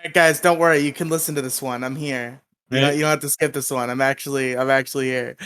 right, guys, don't worry. You can listen to this one. I'm here. You don't have to skip this one. I'm actually here.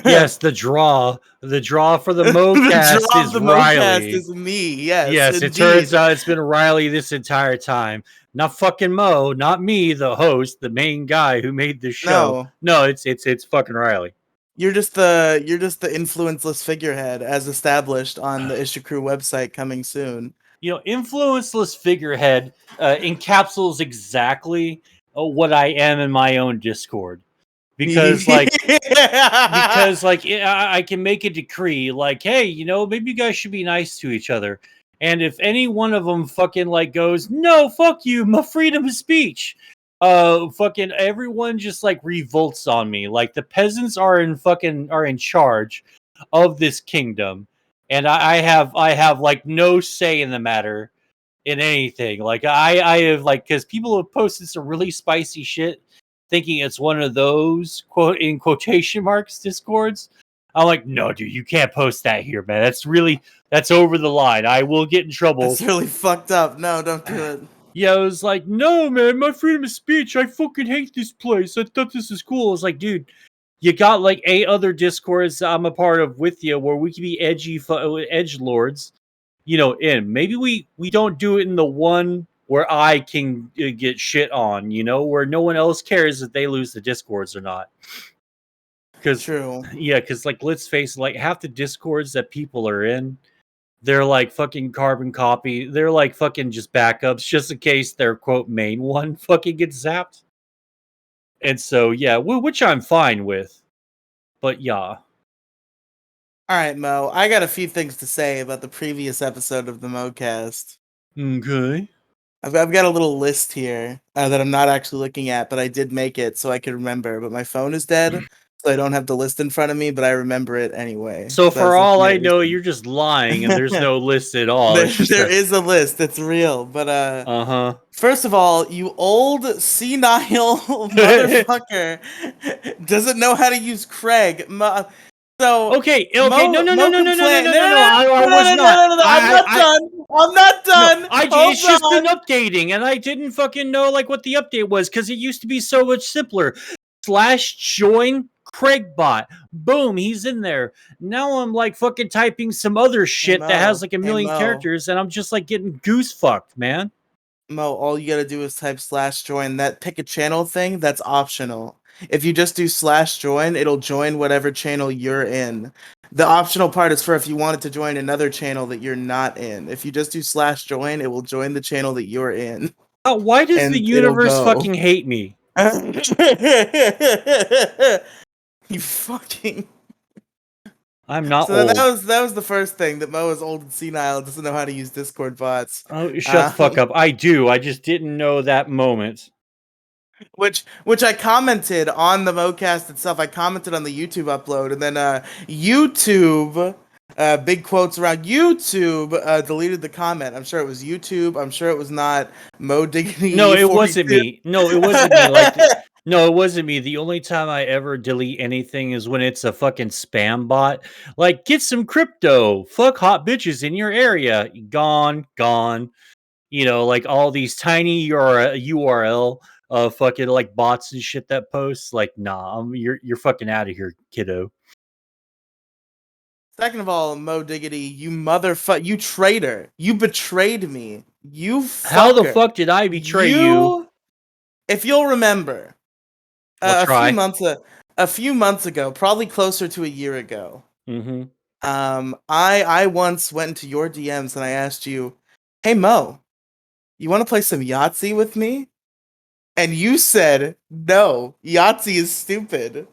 Yes, the draw for the The MoCast draw of is the MoCast Riely. is me. Yes, Yes, it turns indeed. out it's been Riely this entire time. Not fucking Mo, not me, the host, the main guy who made this show. No, No, it's fucking Riely. you're just the influenceless figurehead as established on the Issue Crew website coming soon. Influenceless figurehead encapsulates exactly what I am in my own Discord. Because I can make a decree like, hey, maybe you guys should be nice to each other. And if any one of them fucking like goes, no, fuck you, my freedom of speech. Fucking everyone just like revolts on me. Like the peasants are in charge of this kingdom, and I have like no say in the matter in anything. Like I have like because people have posted some really spicy shit thinking it's one of those quote in quotation marks discords. I'm like, no, dude, you can't post that here, man. That's over the line. I will get in trouble. That's really fucked up. No, don't do it. Yeah, I was like, no, man, my freedom of speech. I fucking hate this place. I thought this is cool. I was like, dude, you got like 8 other discords I'm a part of with you where we can be edge lords. In maybe we don't do it in the one where I can get shit on. Where no one else cares if they lose the discords or not. Because True. because like let's face it, like half the discords that people are in, they're like fucking carbon copy. They're like fucking just backups, just in case their quote main one fucking gets zapped. And so yeah, which I'm fine with. But yeah. All right, Mo. I got a few things to say about the previous episode of the MoCast. Okay. I've got a little list here that I'm not actually looking at, but I did make it so I could remember. But my phone is dead, so I don't have the list in front of me, but I remember it anyway. So So I was for all looking I at know, recent- you're just lying and there's no list at all. there, It's just there is a list. It's real. But uh-huh. first of all, you old senile motherfucker doesn't know how to use Craig. So Okay, Mo, no, Mo complained. I was not. I'm not done. I'm not done. No, Hold it's just been on. updating, and I didn't fucking know like what the update was because it used to be so much simpler. /join Craigbot. Boom, he's in there. Now I'm like fucking typing some other shit that has like a million characters, and I'm just like getting goose fucked, man. Mo, all you gotta do is type /join. That pick a channel thing, that's optional. If you just do /join, it'll join whatever channel you're in. The optional part is for if you wanted to join another channel that you're not in. If you just do /join, it will join the channel that you're in. Why does And the it'll universe go. fucking hate me? You fucking. I'm not So old. that was the first thing, that Mo is old and senile, doesn't know how to use Discord bots. Oh, shut the fuck up. I do. I just didn't know that moment. Which I commented on the MoCast itself. I commented on the YouTube upload, and then YouTube, big quotes around YouTube, deleted the comment. I'm sure it was YouTube. I'm sure it was not Mo Diggity. No, it wasn't me. No, it wasn't me. Like, no, it wasn't me. The only time I ever delete anything is when it's a fucking spam bot. Like, get some crypto. Fuck hot bitches in your area. Gone. Like all these tiny URL fucking like bots and shit that posts. Like, nah, you're fucking out of here, kiddo. Second of all, Mo Diggity, you motherfucker, you traitor. You betrayed me. You fucker. How the fuck did I betray you? If you'll remember, I'll try. a few months ago, probably closer to a year ago. Mm-hmm. I once went into your DMs and I asked you, "Hey Mo, you want to play some Yahtzee with me?" And you said, "No, Yahtzee is stupid."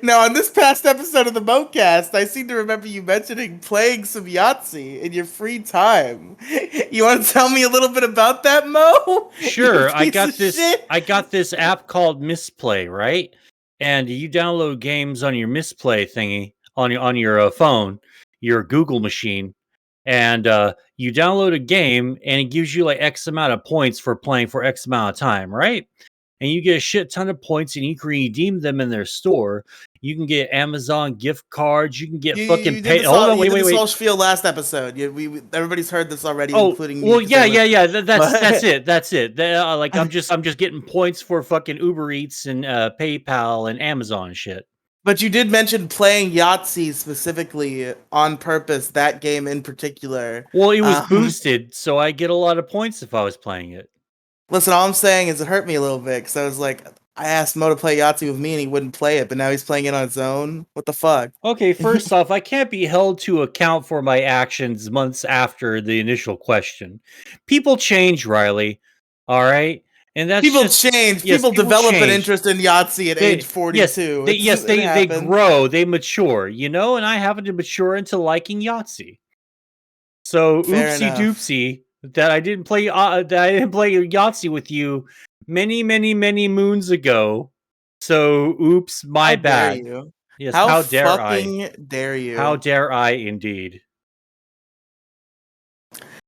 Now, on this past episode of the MoCast, I seem to remember you mentioning playing some Yahtzee in your free time. You want to tell me a little bit about that, Mo? Sure, I got this app called Misplay, right? And you download games on your Misplay thingy on your phone, your Google machine, and you download a game, and it gives you like X amount of points for playing for X amount of time, right? And you get a shit ton of points, and you can redeem them in their store. You can get Amazon gift cards. You can get fucking You did pay. this Hold all on, you wait, did wait, this wait. whole spiel last episode. Everybody's heard this already, Oh, including me well, because I yeah, yeah, listened. yeah. That's But it. That's it. Like I'm just getting points for fucking Uber Eats and PayPal and Amazon and shit. but you did mention playing Yahtzee specifically on purpose. That game in particular. Well, it was Um, boosted, so I get a lot of points if I was playing it. Listen, all I'm saying is it hurt me a little bit because I was like, I asked Mo to play Yahtzee with me and he wouldn't play it, but now he's playing it on his own. What the fuck? Okay, first off, I can't be held to account for my actions months after the initial question. People change, Riley. All right, and that's People just change. yes, People people develop an change. interest in Yahtzee at age They 42. It they happens. grow, they mature, you know, and I happen to mature into liking Yahtzee. So Fair oopsie enough. doopsie that I didn't play Yahtzee with you many moons ago. So oops, How my dare bad. you? Yes, How how dare I? fucking dare How you? dare I indeed?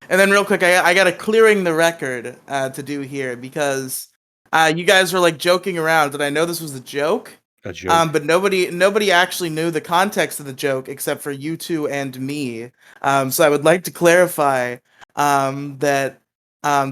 And then real quick, I got a clearing the record to do here because you guys were like joking around, and I know this was a joke. A joke. But nobody actually knew the context of the joke except for you two and me. So I would like to clarify that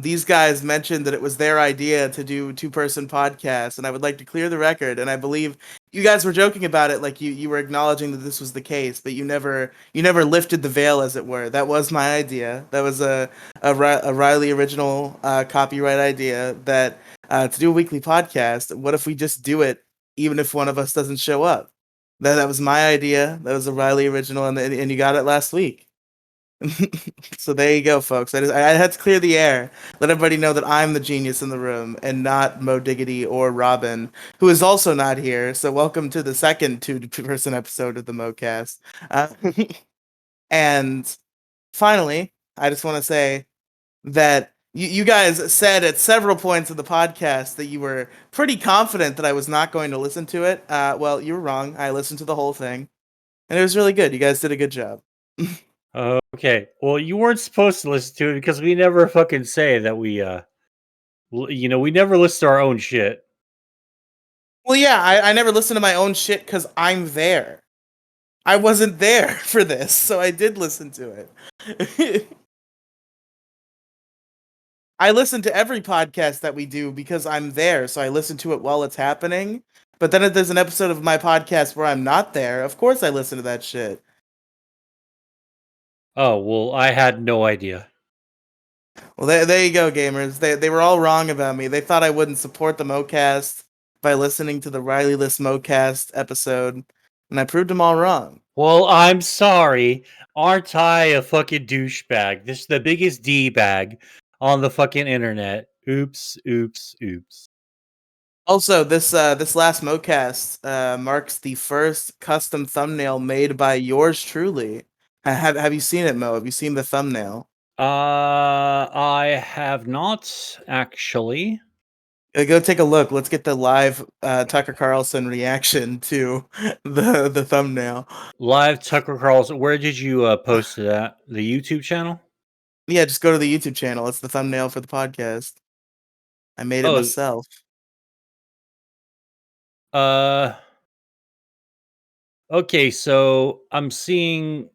these guys mentioned that it was their idea to do two-person podcasts, and I would like to clear the record. And I believe you guys were joking about it, like you were acknowledging that this was the case, but you never lifted the veil, as it were. That was my idea. That was a Riley original copyright idea that to do a weekly podcast. What if we just do it even if one of us doesn't show up? That was my idea. That was a Riley original, and you got it last week. So there you go, folks. I had to clear the air, let everybody know that I'm the genius in the room and not Mo Diggity or Robin, who is also not here. So welcome to the second two-person episode of the MoCast. Uh, and finally, I just want to say that you guys said at several points of the podcast that you were pretty confident that I was not going to listen to it. Well, you were wrong. I listened to the whole thing, and it was really good. You guys did a good job. Okay. Well, you weren't supposed to listen to it because we never fucking say that you know, we never listen to our own shit. Well, yeah, I never listened to my own shit because I'm there. I wasn't there for this, so I did listen to it. I listen to every podcast that we do because I'm there, so I listen to it while it's happening. But then if there's an episode of my podcast where I'm not there, of course I listen to that shit. Oh, well, I had no idea. Well, there you go, gamers. They were all wrong about me. They thought I wouldn't support the MoCast by listening to the Riley List MoCast episode, and I proved them all wrong. Well, I'm sorry. Aren't I a fucking douchebag? This is the biggest D bag on the fucking internet. Oops, oops, oops. Also, this last MoCast marks the first custom thumbnail made by yours truly. Have you seen it, Mo? Have you seen the thumbnail? I have not actually. Go take a look. Let's get the live Tucker Carlson reaction to the thumbnail. Live Tucker Carlson. Where did you post it at? The YouTube channel? Yeah, just go to the YouTube channel. It's the thumbnail for the podcast. I made it Oh, myself. uh, okay. So I'm seeing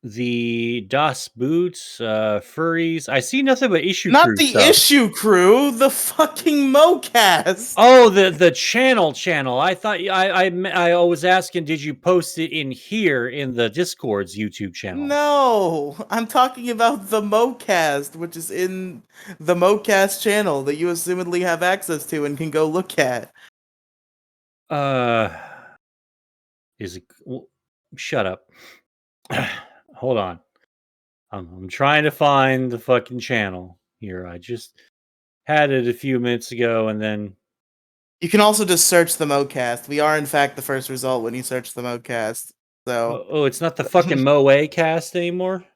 the Das Boots, furries. I see nothing but issue Not crew the stuff. issue crew, the fucking MoCast. Oh, the channel. I thought I was asking, did you post it in here in the Discord's YouTube channel? No, I'm talking about the MoCast, which is in the MoCast channel that you assumedly have access to and can go look at. Uh, is it? Shut up. Hold on. I'm trying to find the fucking channel here. I just had it a few minutes ago, and then You can also just search the MoCast. We are, in fact, the first result when you search the MoCast. So, it's not the fucking Moe cast anymore.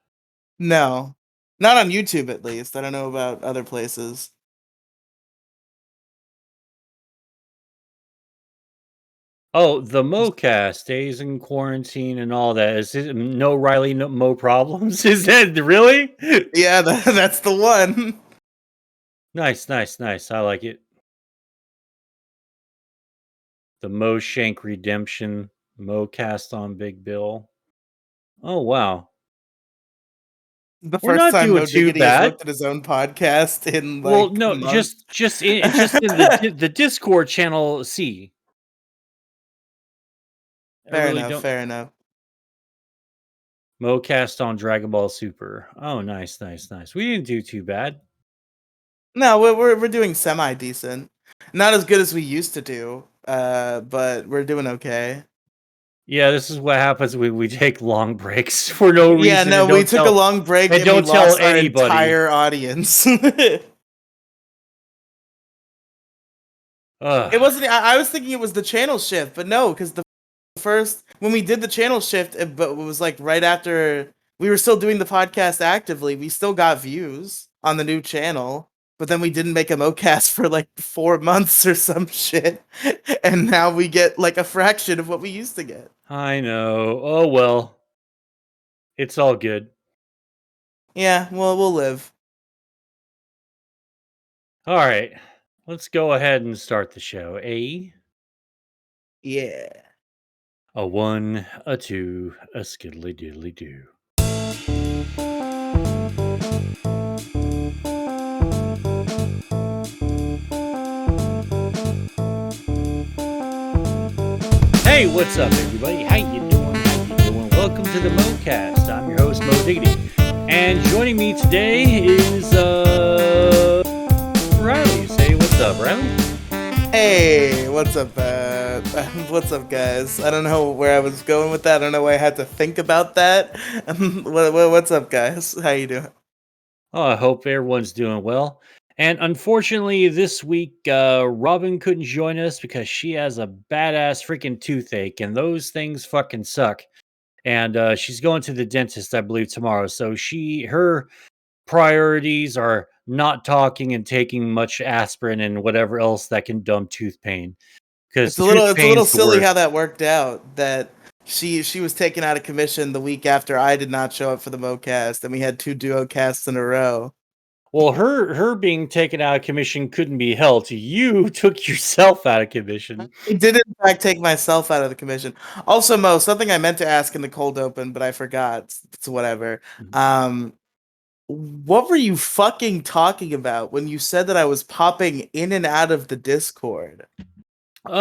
no. Not on YouTube, at least. I don't know about other places. Oh, the MoCast stays in quarantine and all that. Is it no Riley, no Mo problems? Is that really? Yeah, that's the one. Nice, nice, nice. I like it. The Mo Shank redemption. Mocast on Big Bill. Oh wow, The we're first not time doing No too Diggity has bad. looked at his own podcast in Well, like no, months. just in the Discord channel C. I Fair really enough, don't. fair enough. Mocast on Dragon Ball Super. Oh, nice, nice, nice. We didn't do too bad. No, we're doing semi decent. Not as good as we used to do, but we're doing okay. Yeah, this is what happens when we take long breaks for no Yeah, reason no, we took a long break and and we don't tell lost our anybody. entire audience. It Ugh. wasn't. I was thinking it was the channel shift, but no, because the first when we did the channel shift, but it was like right after we were still doing the podcast actively. We still got views on the new channel, but then we didn't make a mocast for like 4 months or some shit, and now we get like a fraction of what we used to get. I know. Oh well. It's all good. Yeah, well, we'll live. All right. Let's go ahead and start the show. Yeah. A one, a two, a skiddly diddly do. Hey, what's up, everybody? How you doing? How you doing? Welcome to the Mocast. I'm your host, Mo Diggity, and joining me today is Riley. Say what's up, Riley. Hey, what's up, what's up, guys? I don't know where I was going with that. I don't know why I had to think about that. What's up, guys? How you doing? Oh, I hope everyone's doing well. And unfortunately, this week, Robin couldn't join us because she has a badass freaking toothache, and those things fucking suck. And she's going to the dentist, I believe, tomorrow. So her priorities are not talking and taking much aspirin and whatever else that can numb tooth pain, because tooth It's a little pain's the silly how worst. that worked out. That she was taken out of commission the week after I did not show up for the mocast, and we had two duo casts in a row. Well, her being taken out of commission couldn't be helped. You took yourself out of commission. I did in fact take myself out of the commission. Also, Mo, something I meant to ask in the cold open, but I forgot. It's whatever. Um, what were you fucking talking about when you said that I was popping in and out of the Discord?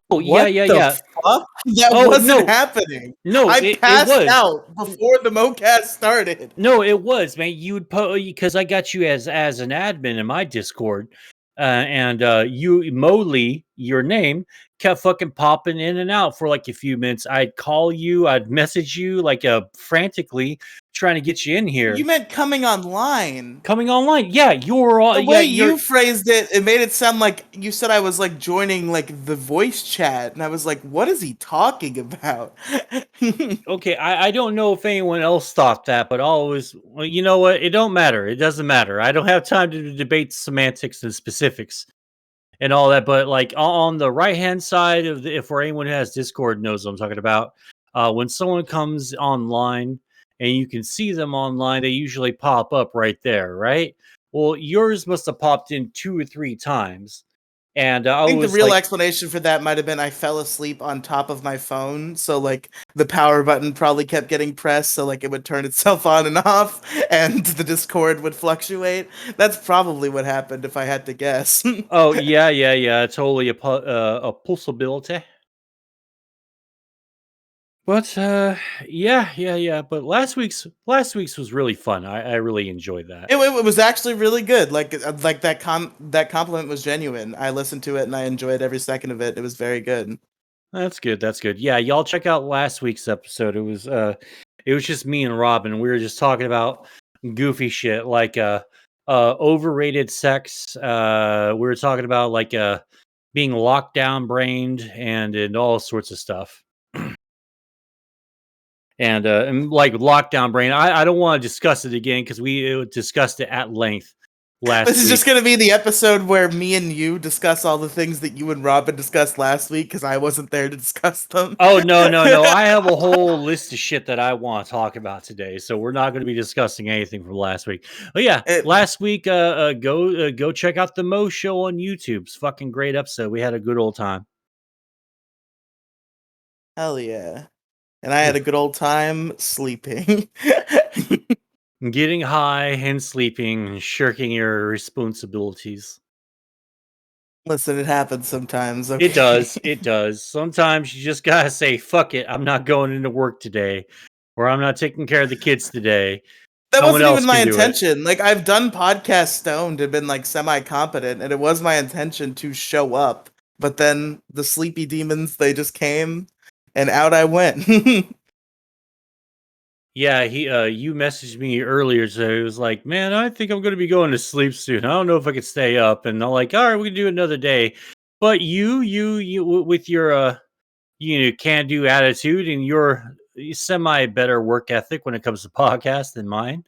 Oh yeah, What yeah, the yeah. fuck? That Oh wasn't no, happening. no, I it passed was. out before the mocast started. No, it was, man. You would because I got you as an admin in my Discord, and you Moley, your name, kept fucking popping in and out for like a few minutes. I'd call you, I'd message you like frantically trying to get you in You here, meant coming online. coming online. Yeah, The yeah, way you're you phrased it, it made it sound like you said I was like joining like the voice chat, and I was like, what is he talking about? okay. I don't know if anyone else thought that, but always, well, you know what? It don't matter. It doesn't matter. I don't have time to debate semantics and specifics and all that. But like on the right hand side of if for anyone who has Discord knows what I'm talking about, when someone comes online and you can see them online, they usually pop up right there, right? Well, yours must have popped in 2 or 3 times, and I I think the was real like, explanation for that might have been I fell asleep on top of my phone, so like the power button probably kept getting pressed, so like it would turn itself on and off, and the Discord would fluctuate. That's probably what happened if I had to guess. oh yeah, yeah, yeah, totally a possibility. But yeah, yeah, yeah. But last week's was really fun. I really enjoyed that. It was actually really good. Like that compliment was genuine. I listened to it and I enjoyed every second of it. It was very good. That's good. That's good. Yeah, y'all check out last week's episode. It was just me and Robin. We were just talking about goofy shit like overrated sex. We were talking about like being lockdown brained and all sorts of stuff. And like lockdown brain. I don't want to discuss it again because we discussed it at length last This is just week. gonna be the episode where me and you discuss all the things that you and Robin discussed last week because I wasn't there to discuss them. Oh no, no, no. I have a whole list of shit that I want to talk about today. So we're not going to be discussing anything from last week. But yeah, It, last week go check out the Mo show on YouTube. It's fucking great episode. We had a good old time. hell yeah. and I had a good old time sleeping. Getting high and sleeping and shirking your responsibilities. Listen, it happens sometimes. Okay. It does. It does. Sometimes you just gotta say, "Fuck it, I'm not going into work today," or "I'm not taking care of the kids today." That Someone wasn't even else my can do it. intention. Like I've done podcasts stoned and been like semi-competent, and it was my intention to show up. But then the sleepy demons, they just came, and out I went. Yeah, you messaged me earlier, so it was like, "Man, I think I'm gonna be going to sleep soon. I don't know if I could stay up." And I'm like, "All right, we can do another day." But with your can do attitude and your semi better work ethic when it comes to podcasts than mine.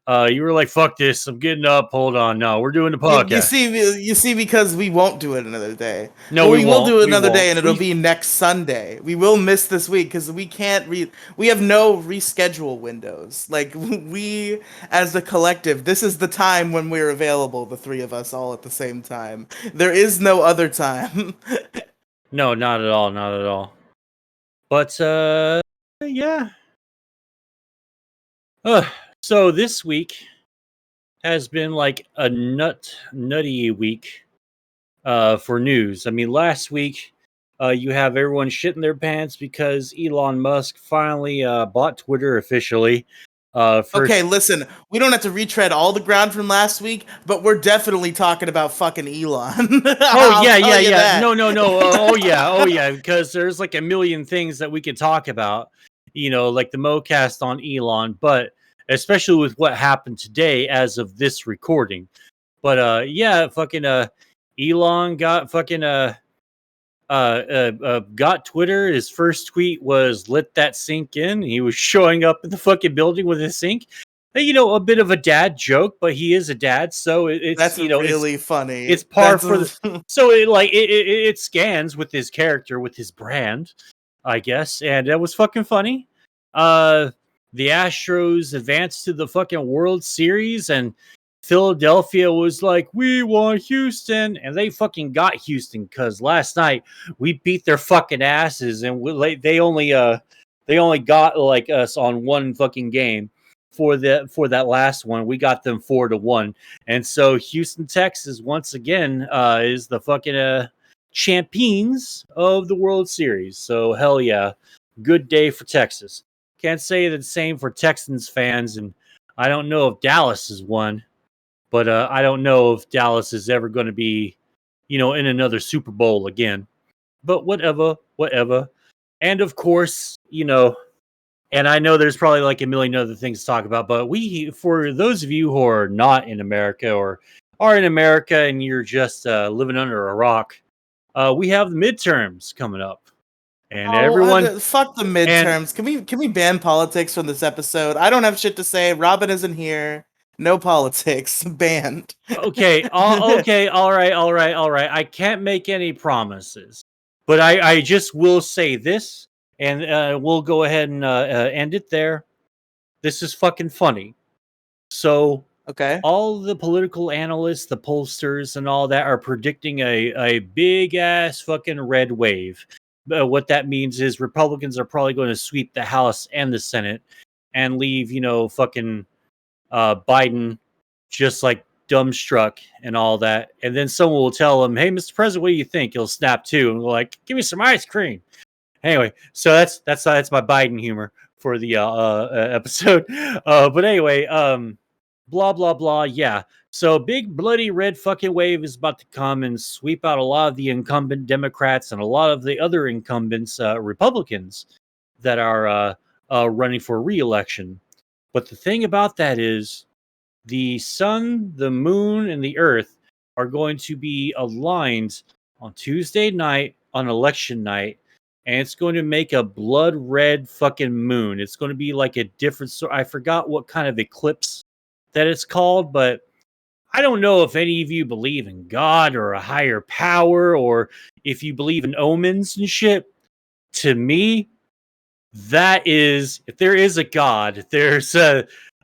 You were like, "Fuck this! I'm getting up. Hold on, no, we're doing the You podcast." see, because we won't do it another day. No, Well, we we will won't. do it We another day, won't. and it'll be next Sunday. We will miss this week because we can't we have no reschedule windows. Like we, as a collective, this is the time when we're available. The three of us all at the same time. There is no other time. No, not at all. Not at all. But yeah. Ugh. So this week has been like a nutty week for news. I mean, last week you have everyone shitting their pants because Elon Musk finally bought Twitter officially. Okay, First, listen, we don't have to retread all the ground from last week, but we're definitely talking about fucking Elon. oh I'll yeah, tell yeah, you yeah. that. No, no, no. Oh yeah. Because there's like a million things that we could talk about. Like the MoCast on Elon, but especially with what happened today as of this recording. But yeah, fucking Elon got fucking got Twitter. His first tweet was "Let that sink in." He was showing up in the fucking building with his sink. A bit of a dad joke, but he is a dad, so it's That's really funny. it's par for the. So it scans with his character, with his brand, I guess, and that was fucking funny. Uh, the Astros advanced to the fucking World Series, and Philadelphia was like, "We want Houston," and they fucking got Houston because last night we beat their fucking asses, and they only got like us on one fucking game for that last one. We got them 4-1, and so Houston, Texas, once again is the fucking champions of the World Series. So hell yeah, good day for Texas. Can't say the same for Texans fans, and I don't know if Dallas has won. But I don't know if Dallas is ever going to be, in another Super Bowl again. But whatever, whatever. And of course, and I know there's probably like a million other things to talk about, but for those of you who are not in America or are in America and you're just living under a rock, we have the midterms coming up, and Oh, everyone fuck the and midterms. Can we ban politics from this episode? I don't have shit to say. Robin isn't here. No politics. Banned. okay, okay, all right. I can't make any promises, but I just will say this, and we'll go ahead and end it there. This is fucking funny. So, Okay. all the political analysts, the pollsters, and all that are predicting a big ass fucking red wave. What that means is Republicans are probably going to sweep the House and the Senate and leave, fucking Biden just like dumbstruck and all that. And then someone will tell him, "Hey, Mr. President, what do you think?" He'll snap too and go like, "Give me some ice cream." Anyway, so that's my Biden humor for the episode. But anyway, blah blah blah. Yeah. So big bloody red fucking wave is about to come and sweep out a lot of the incumbent Democrats and a lot of the other incumbents Republicans that are running for re-election. But the thing about that is the sun, the moon, and the earth are going to be aligned on Tuesday night on election night, and it's going to make a blood red fucking moon. It's going to be like a different sort. I forgot what kind of eclipse that it's called, but I don't know if any of you believe in God or a higher power or if you believe in omens and shit. To me, that is, if there is a God,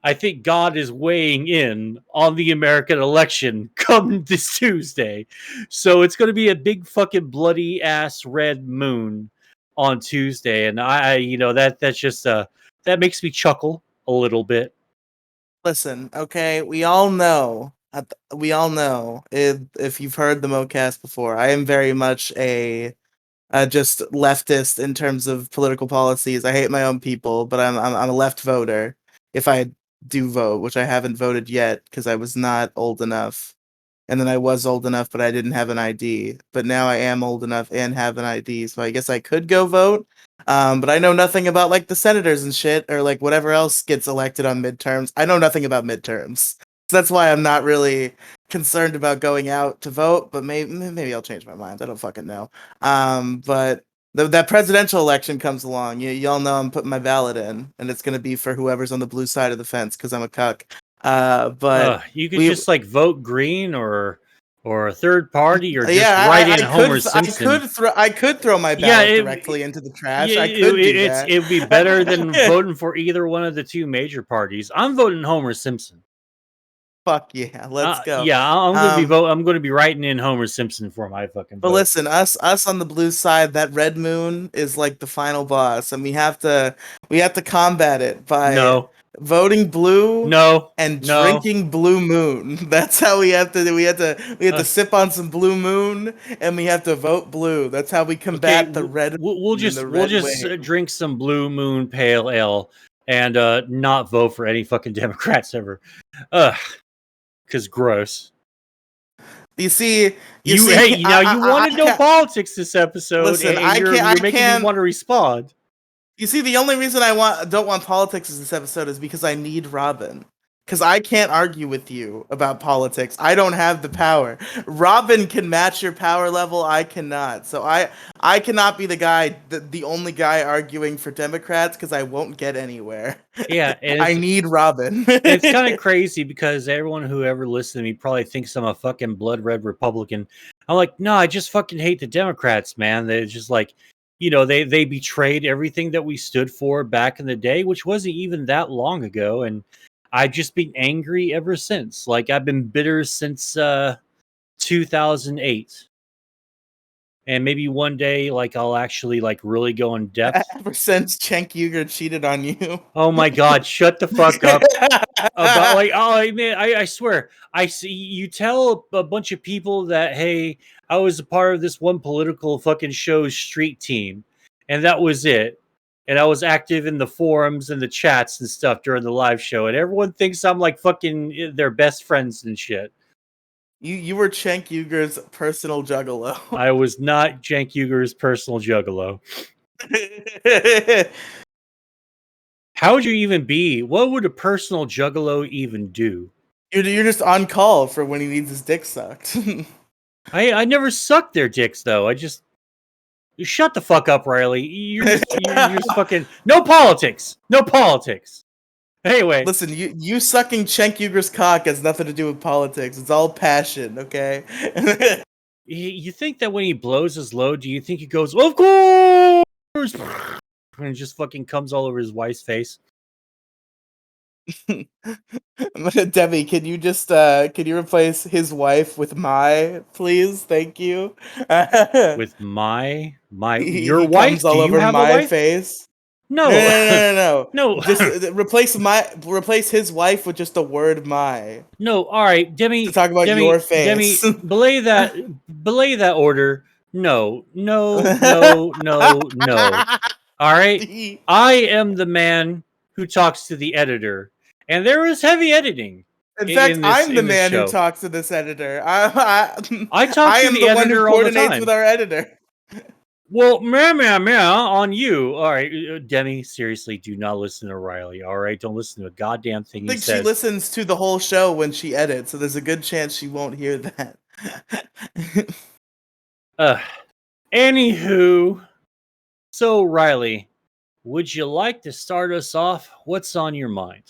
I think God is weighing in on the American election come this Tuesday. So it's going to be a big fucking bloody ass red moon on Tuesday, and that's just that makes me chuckle a little bit. Listen, okay, we all know if you've heard the MoCast before, I am very much a just leftist in terms of political policies. I hate my own people, but I'm a left voter. If I do vote, which I haven't voted yet because I was not old enough, and then I was old enough, but I didn't have an ID. But now I am old enough and have an ID, so I guess I could go vote. But I know nothing about like the senators and shit, or like whatever else gets elected on midterms. I know nothing about midterms, so that's why I'm not really concerned about going out to vote. But maybe I'll change my mind. I don't fucking know. But that presidential election comes along. Y'all know I'm putting my ballot in, and it's gonna be for whoever's on the blue side of the fence because I'm a cuck. But You could we just like vote green or a third party or just yeah, write in Homer Simpson. I could throw my Yeah, ballot directly into the trash. yeah, I could do it's that. it would be better than voting for either one of the two major parties. I'm voting Homer Simpson. Fuck yeah, let's go. Yeah, I'm going to be Um, I'm going to be writing in Homer Simpson for my fucking but vote. listen, us on the blue side, that red moon is like the final boss, and we have to combat it by No, voting blue no, and no. drinking blue moon. That's how we have to do. We have to Uh, sip on some blue moon, and we have to vote blue. That's how we okay, combat the red we'll moon and the we'll red just wave. drink some Blue Moon Pale Ale and not vote for any fucking Democrats ever. Ugh, because gross. You see, you You see, hey, now you wanted I no can't politics this episode, listen. and I can't. you're I making me can't. want to respond You see, the only reason don't want politics in this episode is because I need Robin. Because I can't argue with you about politics. I don't have the power. Robin can match your power level. I cannot. So I cannot be the only guy arguing for Democrats because I won't get anywhere. Yeah, and I need Robin. it's kind of crazy because everyone who ever listened to me probably thinks I'm a fucking blood red Republican. I'm like, no, I just fucking hate the Democrats, man. They're just like, they betrayed everything that we stood for back in the day, which wasn't even that long ago, and I've just been angry ever since. Like I've been bitter since 2008. And maybe one day, like I'll actually like really go in depth. Ever since Cenk Uygur cheated on you. Oh my god, shut the fuck up. About like man, I swear I see you tell a bunch of people that hey I was a part of this one political fucking show's street team and that was it and I was active in the forums and the chats and stuff during the live show and everyone thinks I'm like fucking their best friends and shit. You were Cenk Uygur's personal juggalo. I was not Cenk Uyghur's personal juggalo. How would you even be? What would a personal juggalo even do? You're just on call for when he needs his dick sucked. I never sucked their dicks though. I just shut the fuck up, Riely. You're just fucking no politics. No politics. Anyway, Listen, you sucking Cenk Uygur's cock has nothing to do with politics. It's all passion, okay? you think that when he blows his load, do you think he goes, "Of course," and it just fucking comes all over his wife's face? Debbie, can you replace his wife with my, please? Thank you. With my your He comes wife? Do all you over have a my wife? face. No, no, No, no, no, no, no. no, Just replace his wife with just a word my no. All right, to talk about your face. belay that order. No, no, no, no, no. All right. In I am the man who talks to the editor, and there is heavy editing fact, I'm the in this man who show. talk to this editor. I, I talk I to am the the one who editor all the coordinates with time. our editor. Well, meow on you. All right, Demi. Seriously, do not listen to Riley. All right, don't listen to a goddamn thing I he think she says. listens to the whole show when she edits, so there's a good chance she won't hear that. Uh, anywho, so Riley, would you like to start us off? What's on your mind?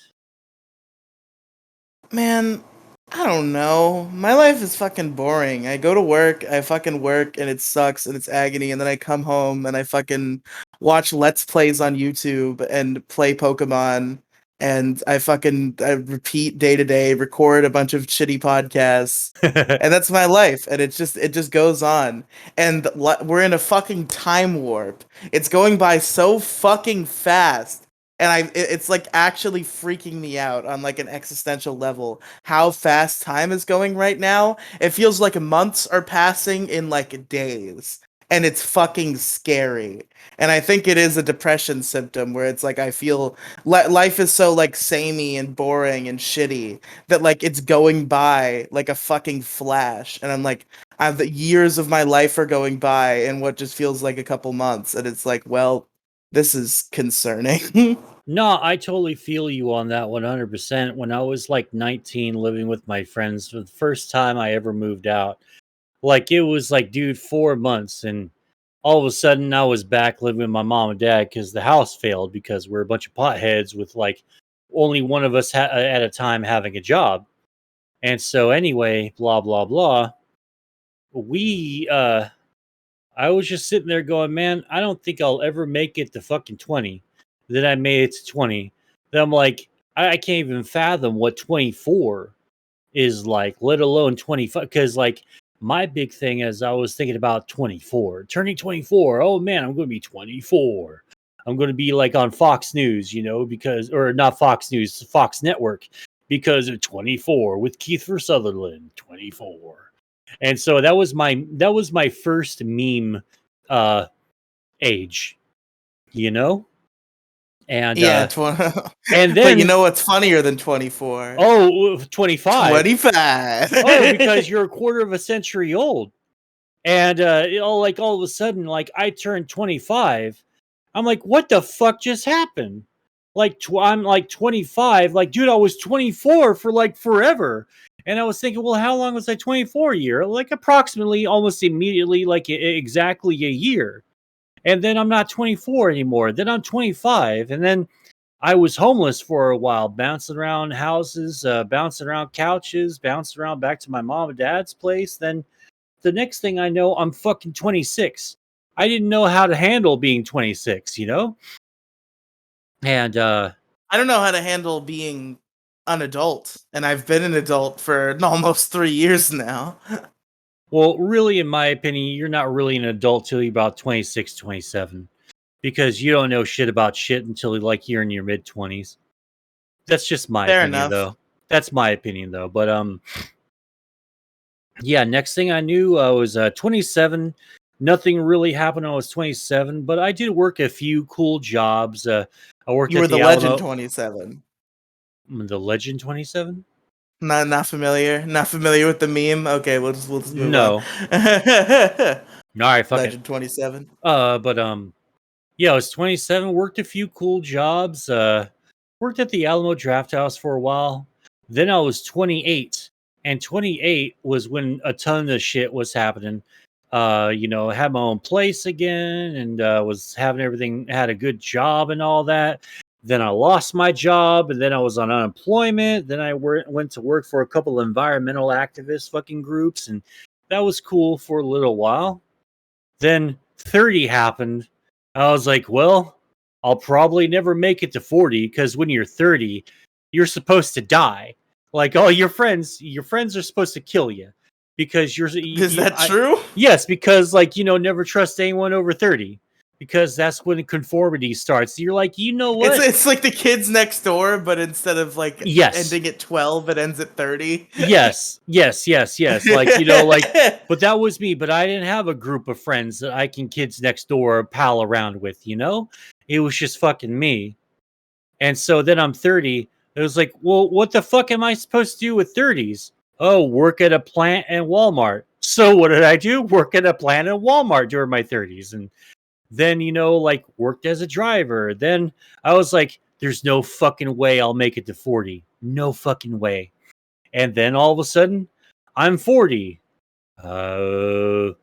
Man, I don't know. My life is fucking boring. I go to work, I fucking work, and it sucks and it's agony, and then I come home and I fucking watch Let's Plays on YouTube and play Pokemon and I repeat day to day, record a bunch of shitty podcasts, and that's my life. And it just goes on. And we're in a fucking time warp. It's going by so fucking fast. And it's like actually freaking me out on like an existential level how fast time is going right now. It feels like months are passing in like days, and it's fucking scary. And I think it is a depression symptom where it's like I feel life is so like samey and boring and shitty that like it's going by like a fucking flash, and I'm like, the years of my life are going by in what just feels like a couple months, and it's like, well, this is concerning. No, I totally feel you on that 100%. When I was like 19 living with my friends for the first time I ever moved out, like it was like, dude, 4 months. And all of a sudden I was back living with my mom and dad because the house failed because we're a bunch of potheads with like only one of us at a time having a job. And so, anyway, blah, blah, blah. We, I was just sitting there going, man, I don't think I'll ever make it to fucking 20. Then I made it to 20. Then I'm like, I can't even fathom what 24 is like, let alone 25. Because, like, my big thing is I was thinking about 24, turning 24. Oh, man, I'm going to be 24. I'm going to be like on Fox News, because, or not Fox News, Fox Network, because of 24 with Kiefer Sutherland, 24. And so that was my first meme uh age, you know? And Yeah, and but you then know what's funnier than 24? oh, 25. 25. Oh, because you're a quarter of a century old. And like all of a sudden, like I turned 25. I'm like, what the fuck just happened? Like I'm like 25. Like, dude, I was 24 for like forever. And I was thinking, well, how long was I 24 a year? Like approximately almost immediately, like exactly a year. And then I'm not 24 anymore. Then I'm 25. And then I was homeless for a while, bouncing around houses, bouncing around couches, bouncing around back to my mom and dad's place. Then the next thing I know, I'm fucking 26. I didn't know how to handle being 26, And I don't know how to handle being an adult, and I've been an adult for almost 3 years now. well, really, in my opinion, you're not really an adult till you're about 26, 27, because you don't know shit about shit until like you're in your mid 20s. That's just my Fair opinion, enough. though. That's my opinion, though. But yeah. Next thing I knew, I was 27. Nothing really happened when I was 27, but I did work a few cool jobs. I worked You at were the the legend Alamo, 27. the Legend 27. Not familiar. Not familiar with the meme. Okay, we'll just move on. No. All right, fuck it. Legend 27. But yeah, I was 27, worked a few cool jobs, worked at the Alamo Draft House for a while. Then I was 28, and 28 was when a ton of shit was happening. Had my own place again, and was having everything, had a good job and all that. Then I lost my job, and then I was on unemployment. Then I went to work for a couple of environmental activist fucking groups, and that was cool for a little while. Then 30 happened. I was like, well, I'll probably never make it to 40 because when you're 30, you're supposed to die. Like all your friends are supposed to kill you because Is that true? yes, because like, never trust anyone over 30 because that's when conformity starts. You're like, you know It's what? it's like the kids next door, but instead of like Yes. ending at 12, it ends at 30. Yes, yes, yes, yes. But that was me. But I didn't have a group of friends that I can kids next door pal around with. It was just fucking me. And so then I'm 30. It was like, well, what the fuck am I supposed to do with 30s? Oh, work at a plant and Walmart. So what did I do? Work at a plant and Walmart during my 30s. And then, like worked as a driver. Then I was like, there's no fucking way I'll make it to 40. No fucking way. And then all of a sudden, I'm 40. Uh,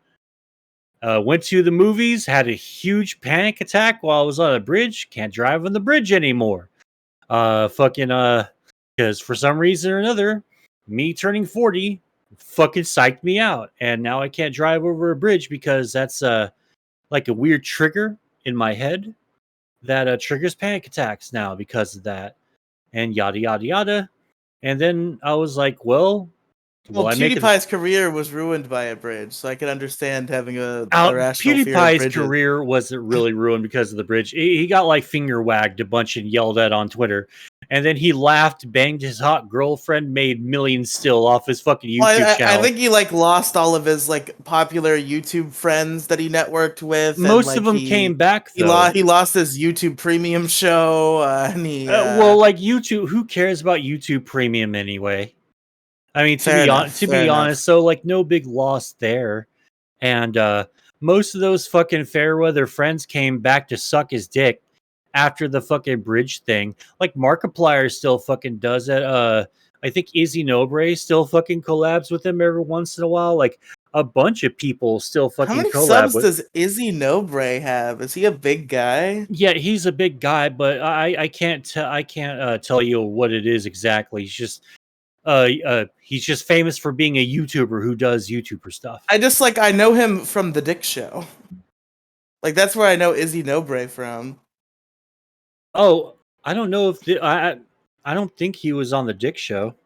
went to the movies, had a huge panic attack while I was on a bridge. Can't drive on the bridge anymore. Because for some reason or another, me turning 40 fucking psyched me out. And now I can't drive over a bridge because that's like a weird trigger in my head that triggers panic attacks now because of that. and yada yada yada. And then I was like, well, Well, will I make it? PewDiePie's career was ruined by a bridge, so I can understand having a Out irrational fear of PewDiePie's bridges. career wasn't really ruined because of the bridge. He got like finger wagged a bunch and yelled at on Twitter, and then he laughed, banged his hot girlfriend, made millions still off his fucking YouTube Well, I channel. think he like lost all of his like popular YouTube friends that he networked with, and Most of like them came back though. he lost his YouTube Premium show, and he Well, like YouTube, who cares about YouTube Premium anyway? I mean, fair enough, to fair be enough. honest, so like no big loss there. And most of those fucking Fairweather friends came back to suck his dick after the fucking bridge thing. Like Markiplier still fucking does it. I think Izzy Nobre still fucking collabs with him every once in a while. Like a bunch of people still How fucking many collab subs with. does Izzy Nobre have? Is he a big guy? Yeah, he's a big guy, but I can't tell you what it is exactly. He's just famous for being a YouTuber who does YouTuber stuff. I know him from the Dick Show. Like that's where I know Izzy Nobre from. Oh, I don't know if I don't think he was on the Dick Show.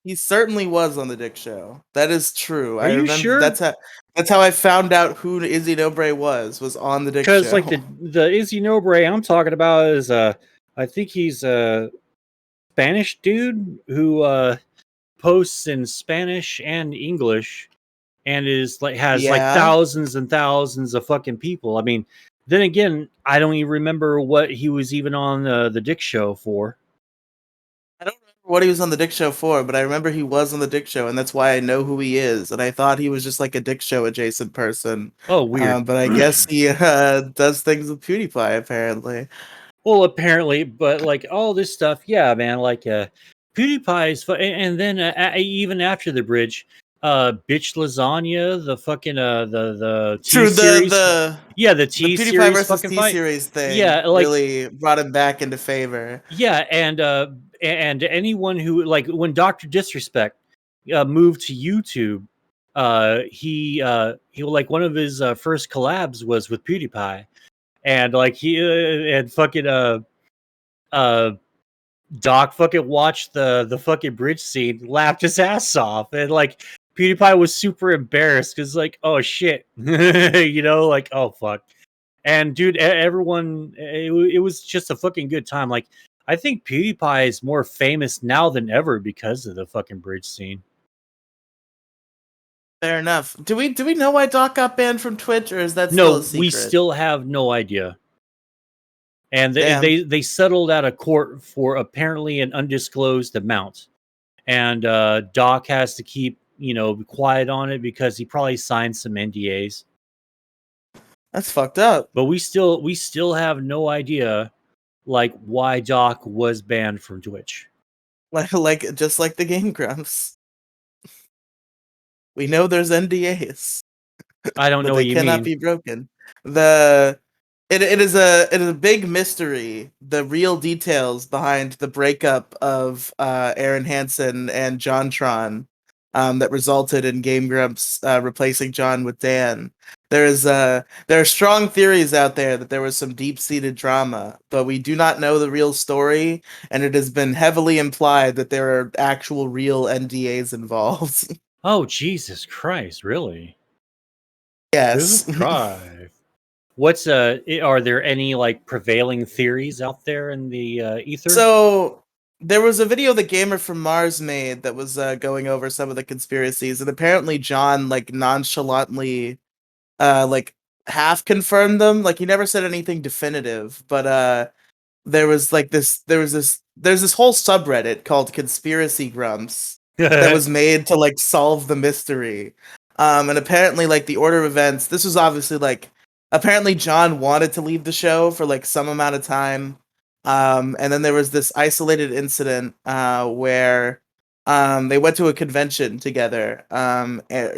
He certainly was on the Dick Show. That is true. Are I you remember sure? that's how I found out who Izzy Nobre was on the Dick Because like Show. the Izzy Nobre I'm talking about is I think he's a Spanish dude who posts in Spanish and English and is like has like Yeah. thousands and thousands of fucking people. I mean, then again, I don't even remember what he was even on the Dick Show for. I don't remember what he was on the Dick Show for, but I remember he was on the Dick Show, and that's why I know who he is. And I thought he was just like a Dick Show adjacent person. Oh, weird. But I guess he does things with PewDiePie, apparently. Well, apparently, but like all this stuff, yeah, man. Like PewDiePie's, and then even after the bridge, bitch lasagna, the fucking the T True, series, yeah, the the T PewDiePie series versus fucking T fight, series thing yeah, like really brought him back into favor. yeah, and anyone who like when Doctor Disrespect moved to YouTube, he like one of his first collabs was with PewDiePie, and like he and fucking uh Doc fucking watched the fucking bridge scene, laughed his ass off, and like PewDiePie was super embarrassed because like, oh shit, you know, like oh fuck, and dude, everyone, it was just a fucking good time. Like, I think PewDiePie is more famous now than ever because of the fucking bridge scene. Fair enough. Do we know why Doc got banned from Twitch, or is that still a No, we secret? still have no idea. And Damn. they settled out of court for apparently an undisclosed amount. And Doc has to keep quiet on it because he probably signed some NDAs. That's fucked up. But we still have no idea like why Doc was banned from Twitch. Like just like the Game Grumps. We know there's NDAs, I don't but know what they you cannot mean. be broken. It is a big mystery, the real details behind the breakup of Aaron Hansen and JonTron, that resulted in Game Grumps replacing John with Dan. There are strong theories out there that there was some deep-seated drama, but we do not know the real story, and it has been heavily implied that there are actual real NDAs involved. Oh Jesus Christ! Really? Good Yes. try. What's Are there any like prevailing theories out there in the ether? So there was a video that Gamer from Mars made that was going over some of the conspiracies, and apparently John like nonchalantly like half confirmed them. Like he never said anything definitive, but there's this whole subreddit called Conspiracy Grumps that was made to like solve the mystery. And apparently like the order of events, this was obviously like apparently John wanted to leave the show for like some amount of time. And then there was this isolated incident where they went to a convention together,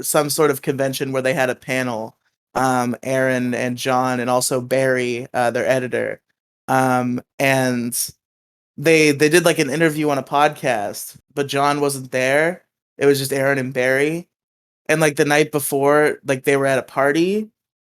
some sort of convention where they had a panel, Aaron and John and also Barry, their editor. And they did like an interview on a podcast, but John wasn't there. It was just Aaron and Barry. And like the night before, like they were at a party,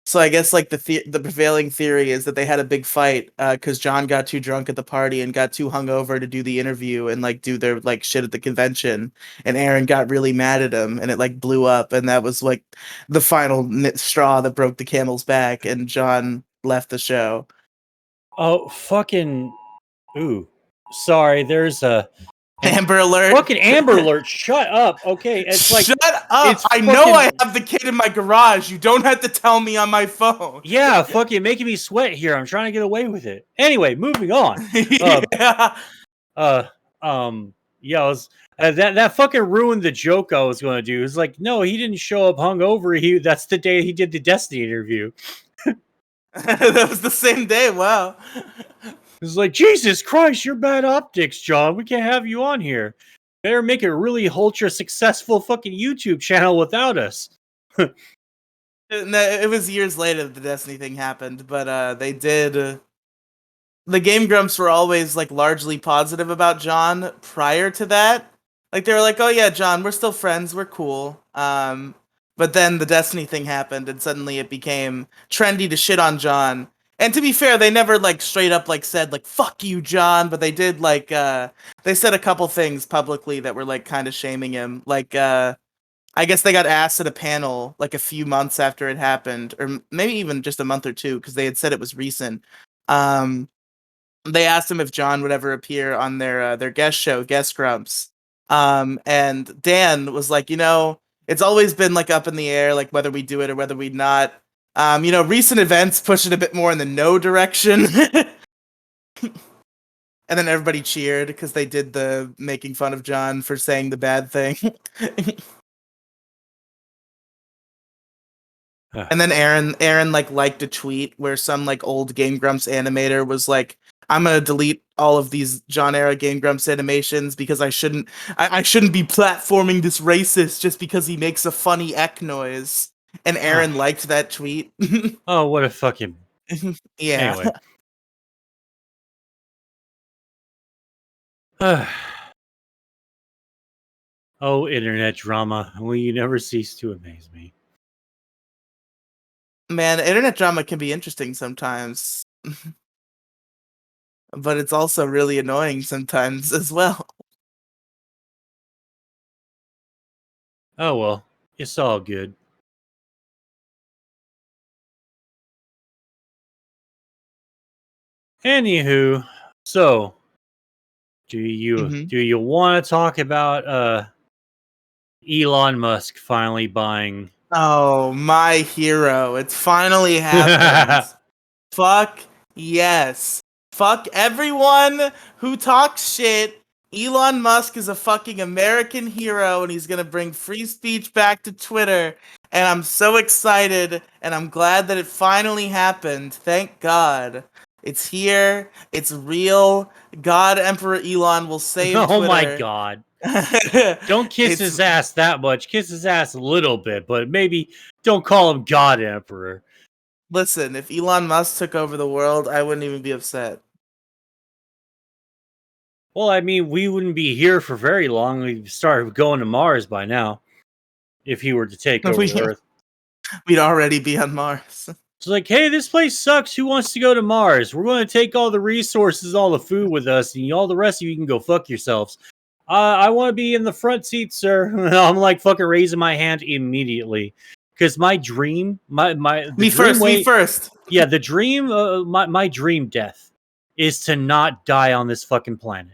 So I guess like the prevailing theory is that they had a big fight because John got too drunk at the party and got too hungover to do the interview and like do their like shit at the convention, and Aaron got really mad at him and it like blew up, and that was like the final straw that broke the camel's back, and John left the show. Oh, fucking. Ooh. Sorry, there's a. Amber Alert. Fucking Amber Alert. Shut up. Okay. It's like. Shut up! It's I know fucking- I have the kid in my garage. You don't have to tell me on my phone. Yeah, fucking making me sweat here. I'm trying to get away with it. Anyway, moving on. Yeah. Yeah, that fucking ruined the joke I was going to do. It's like, no, he didn't show up hungover. That's the day he did the Destiny interview. That was the same day. Wow. It's like, Jesus Christ, you're bad optics, John. We can't have you on here. Better make a really ultra successful fucking YouTube channel without us. No, it was years later that the Destiny thing happened, but they did. The Game Grumps were always like largely positive about John prior to that. Like they were like, "Oh yeah, John, we're still friends. We're cool." But then the Destiny thing happened, and suddenly it became trendy to shit on John. And to be fair, they never like straight up like said like "fuck you, John," but they did like they said a couple things publicly that were like kind of shaming him. Like I guess they got asked at a panel like a few months after it happened, or maybe even just a month or two, because they had said it was recent. They asked him if John would ever appear on their guest show, Guest Grumps. And Dan was like, it's always been like up in the air, like whether we do it or whether we not. Recent events push it a bit more in the no direction. And then everybody cheered because they did the making fun of John for saying the bad thing. And then Aaron like liked a tweet where some like old Game Grumps animator was like, "I'm gonna delete all of these John era Game Grumps animations because I shouldn't be platforming this racist just because he makes a funny eck noise." And Aaron liked that tweet. Oh, what a fucking yeah. Anyway. Oh, internet drama. Will you never cease to amaze me? Man, internet drama can be interesting sometimes. But it's also really annoying sometimes as well. Oh well, it's all good. Anywho, so do you want to talk about Elon Musk finally buying? Oh, my hero. It's finally happened. Fuck yes. Fuck everyone who talks shit. Elon Musk is a fucking American hero and he's gonna bring free speech back to Twitter. And I'm so excited and I'm glad that it finally happened. Thank God. It's here. It's real. God Emperor Elon will save Oh Twitter. my God. Don't kiss his ass that much. Kiss his ass a little bit, but maybe don't call him God Emperor. Listen, if Elon Musk took over the world, I wouldn't even be upset. Well, I mean, we wouldn't be here for very long. We'd start going to Mars by now if he were to take over Earth. We'd already be on Mars. It's like, hey, this place sucks. Who wants to go to Mars? We're going to take all the resources, all the food with us, and all the rest of you can go fuck yourselves. I want to be in the front seat, sir. I'm like fucking raising my hand immediately. Because my dream, me first. Yeah, the dream, my dream death is to not die on this fucking planet.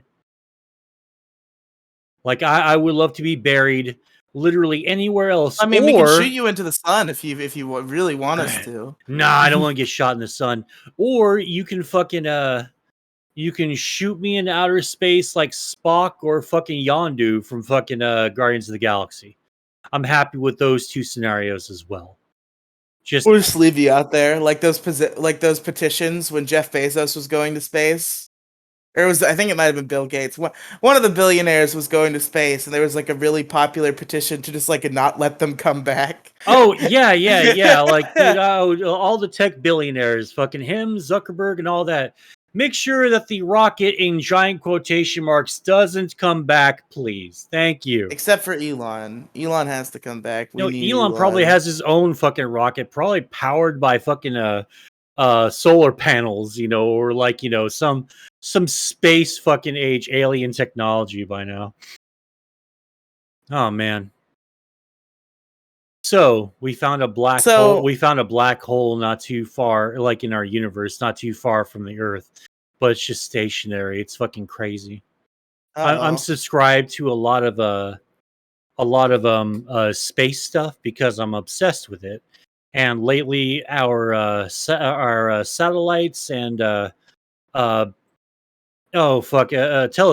Like, I would love to be buried literally anywhere else. I mean, we can shoot you into the sun if you really want us to. Nah, I don't want to get shot in the sun. Or you can fucking you can shoot me in outer space like Spock or fucking Yondu from fucking Guardians of the Galaxy. I'm happy with those two scenarios as well. We'll just leave you out there like those petitions when Jeff Bezos was going to space. Or I think it might have been Bill Gates. One of the billionaires was going to space, and there was like a really popular petition to just like not let them come back. Oh yeah. Like dude, all the tech billionaires, fucking him, Zuckerberg, and all that. make sure that the rocket in giant quotation marks doesn't come back, please. Thank you. Except for Elon. Elon has to come back. We need Elon probably Elon. has his own fucking rocket, probably powered by fucking solar panels, or like, some space fucking age alien technology by now. Oh man. So we found a black hole. So, We found a black hole not too far, like in our universe, not too far from the Earth, but it's just stationary. It's fucking crazy. I'm uh-oh. subscribed to a lot of space stuff because I'm obsessed with it. And lately, our satellites and uh,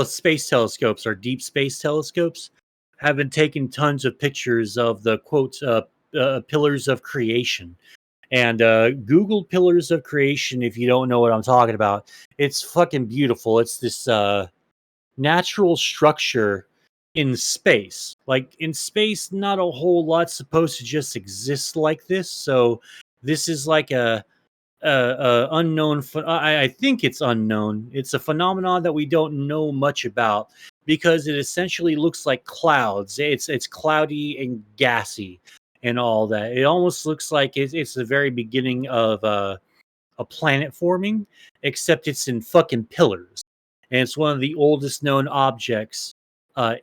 space telescopes, our deep space telescopes, have been taking tons of pictures of the quote pillars of creation. And Google pillars of creation if you don't know what I'm talking about. It's fucking beautiful. It's this natural structure in space. Like in space, not a whole lot's supposed to just exist like this. So this is like a unknown. I think it's unknown. It's a phenomenon that we don't know much about because it essentially looks like clouds. It's cloudy and gassy and all that. It almost looks like it's the very beginning of a planet forming, except it's in fucking pillars, and it's one of the oldest known objects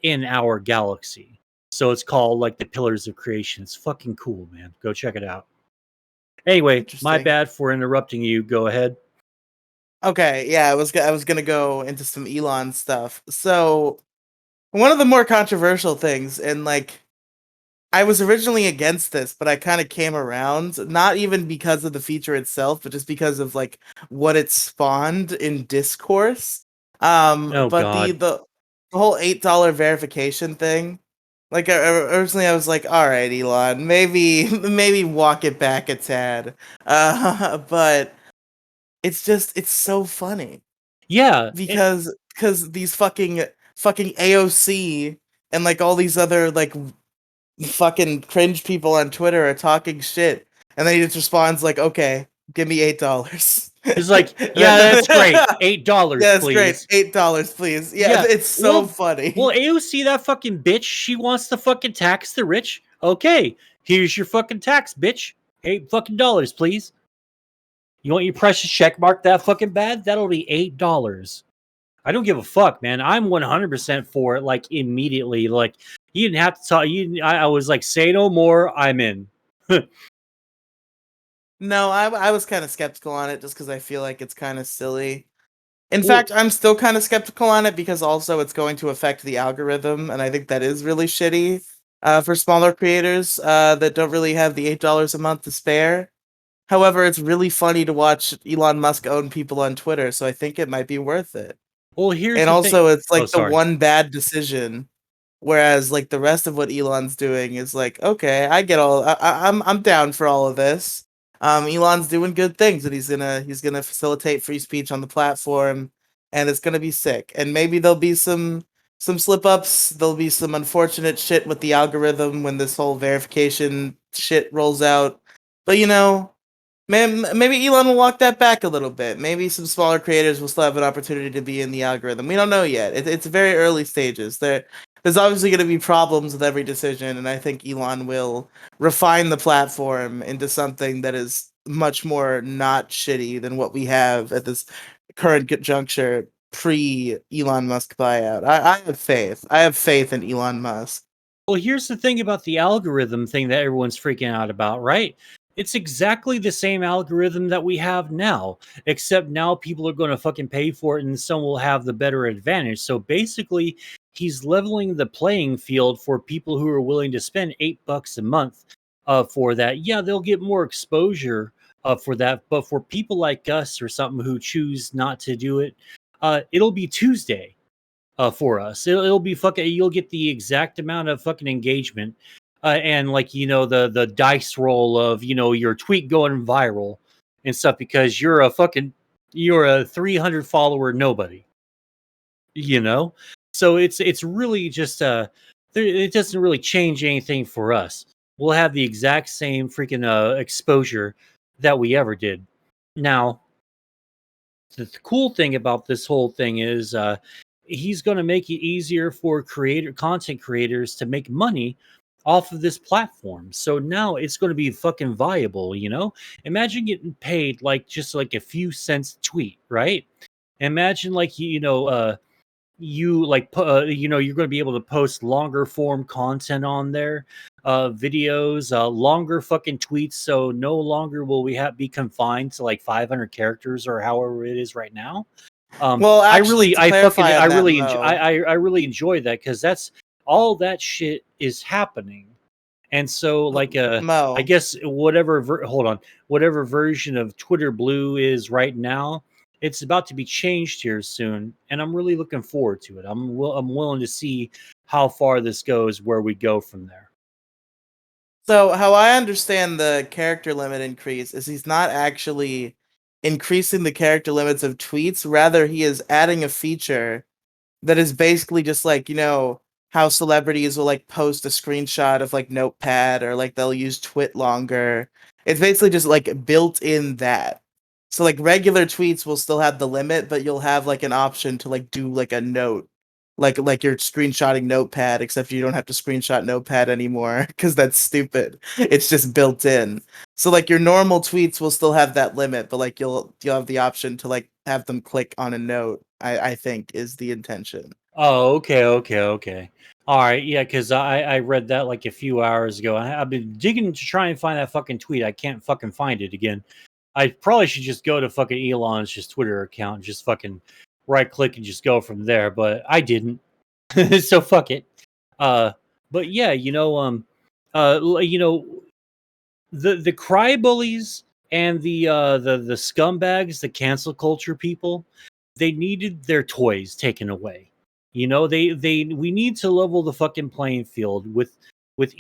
in our galaxy. So it's called like the Pillars of Creation. It's fucking cool, man. Go check it out. Anyway, my Interesting. bad for interrupting you. Go ahead. Okay, yeah, I was gonna go into some Elon stuff. So, one of the more controversial things, and like, I was originally against this, but I kind of came around, not even because of the feature itself, but just because of like what it spawned in discourse. Oh But God. the whole $8 verification thing, like originally I was like, all right, Elon, maybe maybe walk it back a tad. But it's so funny Yeah. because these fucking AOC and like all these other like fucking cringe people on Twitter are talking shit, and then he just responds like, "Okay, give me $8." It's like, yeah, Then, that's great. $8, yeah, that's great. please. $8, please. Yeah, Yeah. it's so Well, funny. AOC, that fucking bitch, she wants to fucking tax the rich. Okay, here's your fucking tax, bitch. $8 fucking, please. You want your precious check mark that fucking bad? That'll be $8. I don't give a fuck, man. I'm 100% for it, like immediately. Like you didn't have to talk. I was like, say no more. I'm in. No, I was kind of skeptical on it just because I feel like it's kind of silly. In Well, fact, I'm still kind of skeptical on it because also it's going to affect the algorithm, and I think that is really shitty for smaller creators that don't really have the $8 a month to spare. However, it's really funny to watch Elon Musk own people on Twitter, so I think it might be worth it. well, here's And the thing. also, it's Oh, like the sorry. one bad decision, whereas like the rest of what Elon's doing is like, okay, I get all, I'm down for all of this. Elon's doing good things, and he's gonna facilitate free speech on the platform, and it's gonna be sick. And maybe there'll be some slip ups. There'll be some unfortunate shit with the algorithm when this whole verification shit rolls out. But maybe Elon will walk that back a little bit. Maybe some smaller creators will still have an opportunity to be in the algorithm. We don't know yet. It's very early stages. There's obviously going to be problems with every decision, and I think Elon will refine the platform into something that is much more not shitty than what we have at this current juncture pre Elon Musk buyout. I have faith. I have faith in Elon Musk. Well, here's the thing about the algorithm thing that everyone's freaking out about, right? It's exactly the same algorithm that we have now, except now people are going to fucking pay for it and some will have the better advantage. So basically, he's leveling the playing field for people who are willing to spend $8 a month for that. Yeah, they'll get more exposure for that. But for people like us or something who choose not to do it, it'll be Tuesday for us. It'll be fucking. You'll get the exact amount of fucking engagement, and like the dice roll of your tweet going viral and stuff because you're a 300 follower nobody. You know, so it's really just it doesn't really change anything for us. We'll have the exact same freaking exposure that we ever did. Now the cool thing about this whole thing is he's going to make it easier for content creators to make money off of this platform. So now it's going to be fucking viable, you know? Imagine getting paid like just like a few cents a tweet, right? Imagine like you like you're going to be able to post longer form content on there, videos, longer fucking tweets, so no longer will we have be confined to like 500 characters or however it is right now. Well, I actually, really to I fucking clarify I on that, really enjoy Mo. I really enjoy that, because that's all that shit is happening. And so like I Mo. guess hold on, whatever version of Twitter Blue is right now, it's about to be changed here soon, and I'm really looking forward to it. I'm willing to see how far this goes, where we go from there. So how I understand the character limit increase is he's not actually increasing the character limits of tweets. Rather, he is adding a feature that is basically just like, how celebrities will like post a screenshot of like Notepad, or like they'll use Twit longer. It's basically just like built in that. So like regular tweets will still have the limit, but you'll have like an option to like do like a note. Like you're screenshotting Notepad, except you don't have to screenshot Notepad anymore because that's stupid. It's just built in. So like your normal tweets will still have that limit, but like you'll have the option to like have them click on a note. I think is the intention. Oh, okay. All right, yeah, because I read that like a few hours ago. I've been digging to try and find that fucking tweet. I can't fucking find it again. I probably should just go to fucking Elon's just Twitter account and just fucking right click and just go from there. But I didn't, so fuck it. Uh, but yeah, the cry bullies and the scumbags, the cancel culture people, they needed their toys taken away. They we need to level the fucking playing field with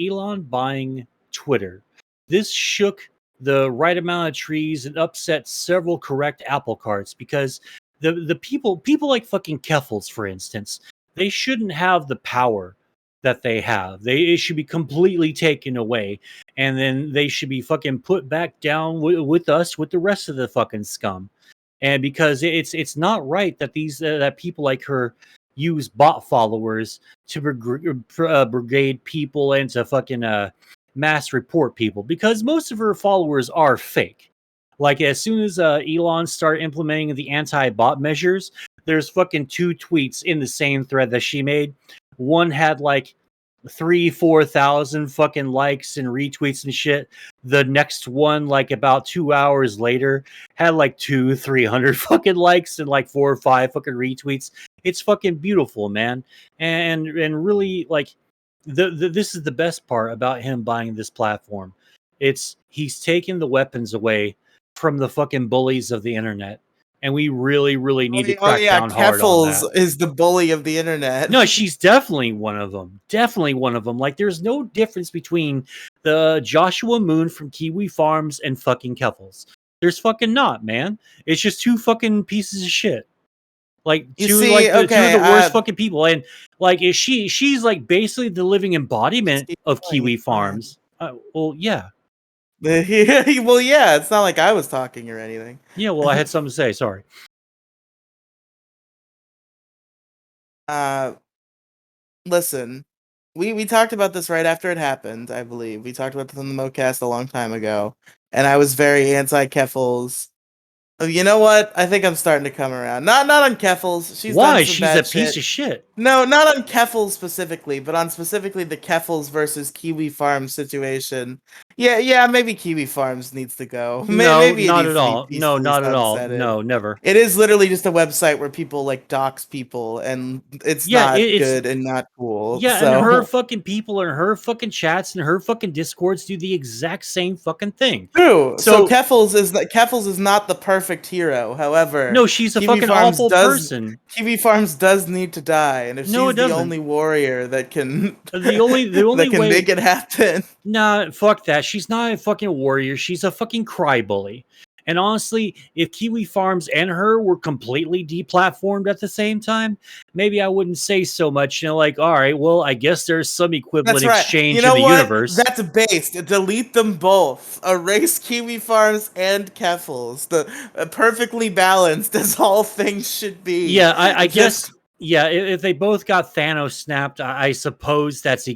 Elon buying Twitter. This shook the right amount of trees and upset several correct apple carts, because the people like fucking Keffels, for instance, they shouldn't have the power that they have. It should be completely taken away, and then they should be fucking put back down with us, with the rest of the fucking scum. And because it's not right that these that people like her use bot followers to brigade people and to fucking mass report people, because most of her followers are fake. Like as soon as Elon started implementing the anti-bot measures, there's fucking two tweets in the same thread that she made. One had like 3,000-4,000 fucking likes and retweets and shit. The next one, like about 2 hours later, had like 200-300 fucking likes and like 4 or 5 fucking retweets. It's fucking beautiful, man. And really, like, this is the best part about him buying this platform. It's he's taken the weapons away from the fucking bullies of the internet, and we really need to Oh crack yeah, down hard on Keffels that. is the bully of the internet. No, she's definitely one of them. Definitely one of them. Like, there's no difference between the Joshua Moon from Kiwi Farms and fucking Keffels. There's fucking not, man. It's just two fucking pieces of shit. Like You two, see, like the two of okay, the worst fucking people. And like, is she's like basically the living just embodiment keep of going, Kiwi it's fine. Farms. Well, yeah, Well, yeah, it's not like I was talking or anything. yeah. Well, I had something to say. Sorry. uh, Listen, we talked about this right after it happened. I believe we talked about this on the MoCast a long time ago, and I was very anti Keffels. You know what? I think I'm starting to come around. Not on Keffels. She's done Why? some She's a bad piece shit. of shit. No, not on Keffels specifically, but on specifically the Keffels versus Kiwi Farms situation. Yeah, maybe Kiwi Farms needs to go. No, Maybe it not needs at to be all. No, peacefully not at all. sunsetted. No, never. It is literally just a website where people like dox people, and it's Yeah, not it's good and not cool. yeah, and her So fucking people and her fucking chats and her fucking discords do the exact same fucking thing. true. So So Keffels is not the perfect hero. However, no, she's a fucking awful person. Kiwi Farms does need to die, and if No, it she's the doesn't. only warrior that can The only that can way. make it happen. Nah, fuck that. She's not a fucking warrior. She's a fucking cry bully. And honestly, if Kiwi Farms and her were completely deplatformed at the same time, maybe I wouldn't say so much. Like, all right, well, I guess there's some That's equivalent right. You exchange in know the what? universe. That's based. Delete them both. Erase Kiwi Farms and Keffels. The perfectly balanced as all things should be. Yeah, I Just guess. Yeah, if they both got Thanos snapped, I suppose that's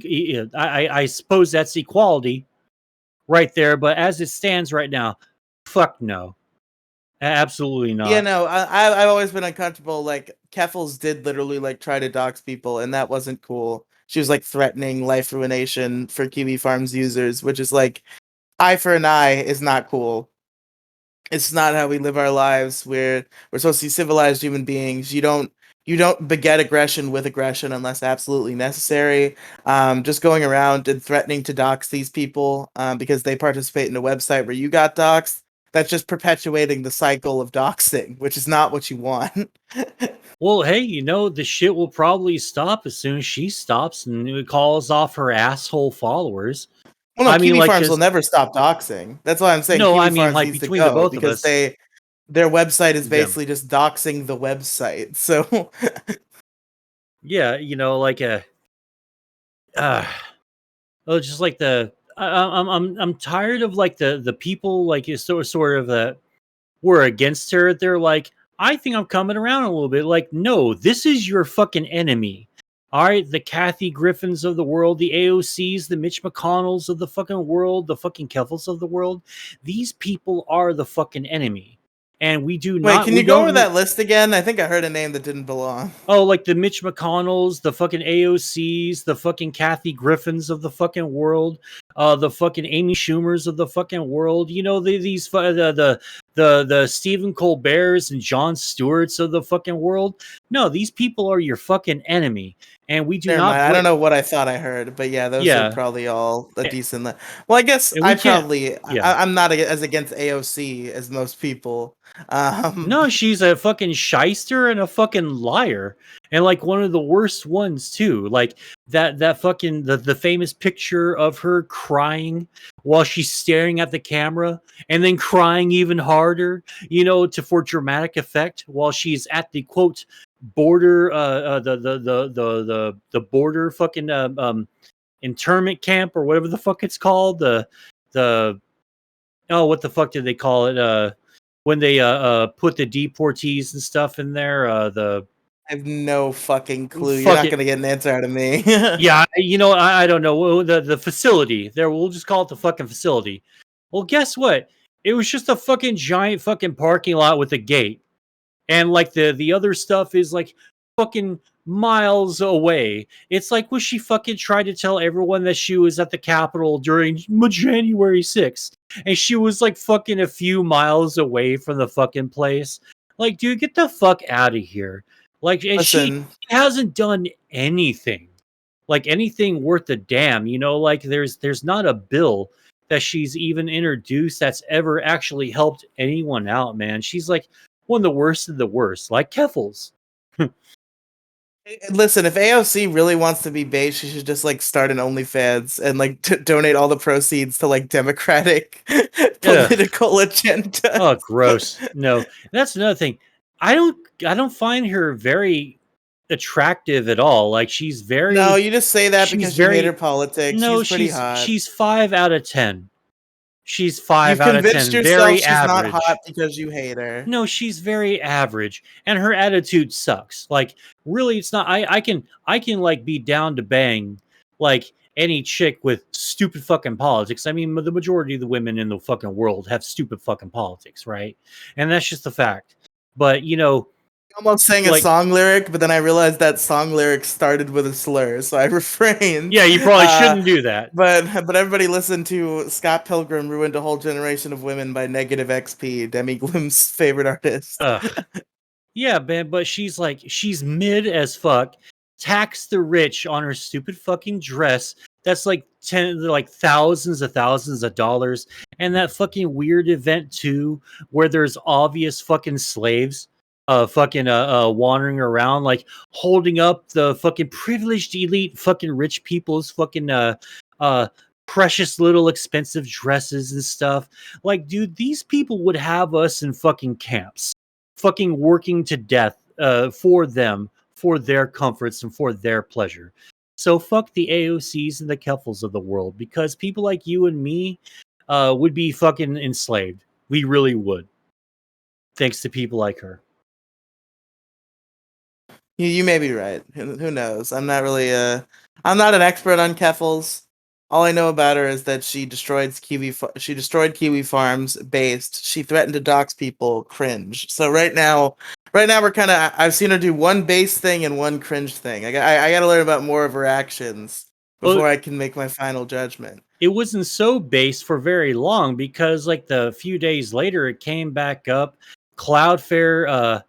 I suppose that's equality right there. But as it stands right now, fuck no, absolutely yeah, not. no, I've always been uncomfortable. Like Keffels did literally like try to dox people, and that wasn't cool. She was like threatening life ruination for Kiwi Farms users, which is like eye for an eye is not cool. It's not how we live our lives. We're supposed to be civilized human beings. You don't beget aggression with aggression unless absolutely necessary. Just going around and threatening to dox these people because they participate in a website where you got doxed. That's just perpetuating the cycle of doxing, which is not what you want. Well, hey, the shit will probably stop as soon as she stops and it calls off her asshole followers. Well, no, I mean, Kiwi like, Farms will cause never stop doxing. That's why I'm saying no, I Kiwi mean, Farms like needs to between the go both of because us, their website is them, basically just doxing the website. So yeah, like uh, just like I'm tired of like the people like sort of were against her. They're like, I think I'm coming around a little bit. Like, no, this is your fucking enemy. All right, the Kathy Griffins of the world, the AOCs, the Mitch McConnells of the fucking world, the fucking Keffels of the world. These people are the fucking enemy, and wait, can we you go over don't. that list again? I think I heard a name that didn't belong. Oh, like the Mitch McConnells, the fucking AOCs, the fucking Kathy Griffins of the fucking world, the fucking Amy Schumers of the fucking world. The Stephen Colberts and Jon Stewarts of the fucking world. No, these people are your fucking enemy, and we do Never not mind. I don't break. know what I thought I heard, but yeah, those are Yeah, probably all a a- decent. Well, I guess and I we can't. probably Yeah. I'm not as against AOC as most people. No, she's a fucking shyster and a fucking liar. And like one of the worst ones too. Like that fucking the famous picture of her crying while she's staring at the camera and then crying even harder, for dramatic effect while she's at the quote border the border fucking internment camp or whatever the fuck it's called. The oh, what the fuck did they call it? When they put the deportees and stuff in there, the I have no fucking clue. You're fuck not it. gonna get an answer out of me. Yeah, I don't know. Well, the facility there. We'll just call it the fucking facility. Well, guess what? It was just a fucking giant fucking parking lot with a gate. And like the other stuff is like fucking miles away. It's like was she fucking trying to tell everyone that she was at the Capitol during January 6th and she was like fucking a few miles away from the fucking place. Like, dude, get the fuck out of here. Like, and she Listen, hasn't done anything. Like anything worth a damn, like there's not a bill that she's even introduced that's ever actually helped anyone out, man. She's like one of the worst of the worst, like Keffels. listen. If AOC really wants to be bait, she should just like start an OnlyFans and like donate all the proceeds to like democratic Ugh. political agenda. Oh, gross. No, that's another thing. I don't find her very attractive at all. Like No, you just say that she's because you hate her very politics. no, She's pretty hot. she's 5 out of 10. She's five You've out of convinced ten. yourself Very she's not hot average. because you hate her. No, she's very average, and her attitude sucks. Like, really, it's not. I can like be down to bang like any chick with stupid fucking politics. I mean, the majority of the women in the fucking world have stupid fucking politics, right? And that's just the fact. But Almost sang a like, song lyric, but then I realized that song lyric started with a slur, so I refrained. yeah, you probably shouldn't do that. But everybody listened to Scott Pilgrim ruined a whole generation of women by negative XP, Demi Gloom's favorite artist. Ugh. Yeah, man, but she's mid as fuck. Tax the rich on her stupid fucking dress. That's like thousands of dollars. And that fucking weird event too, where there's obvious fucking slaves fucking wandering around, like holding up the fucking privileged elite fucking rich people's fucking uh precious little expensive dresses and stuff. Like, dude, these people would have us in fucking camps, fucking working to death for them, for their comforts and for their pleasure. So fuck the AOCs and the Keffels of the world, because people like you and me would be fucking enslaved. We really would, thanks to people like her. You may be right. Who knows? I'm not really I'm not an expert on Keffels. All I know about her is that she destroyed Kiwi Farms based. She threatened to dox people. Cringe. So right now we're kind of I've seen her do one base thing and one cringe thing. I got to learn about more of her actions Well, before I can make my final judgment. it wasn't so base for very long, because like the few days later it came back up. Cloudflare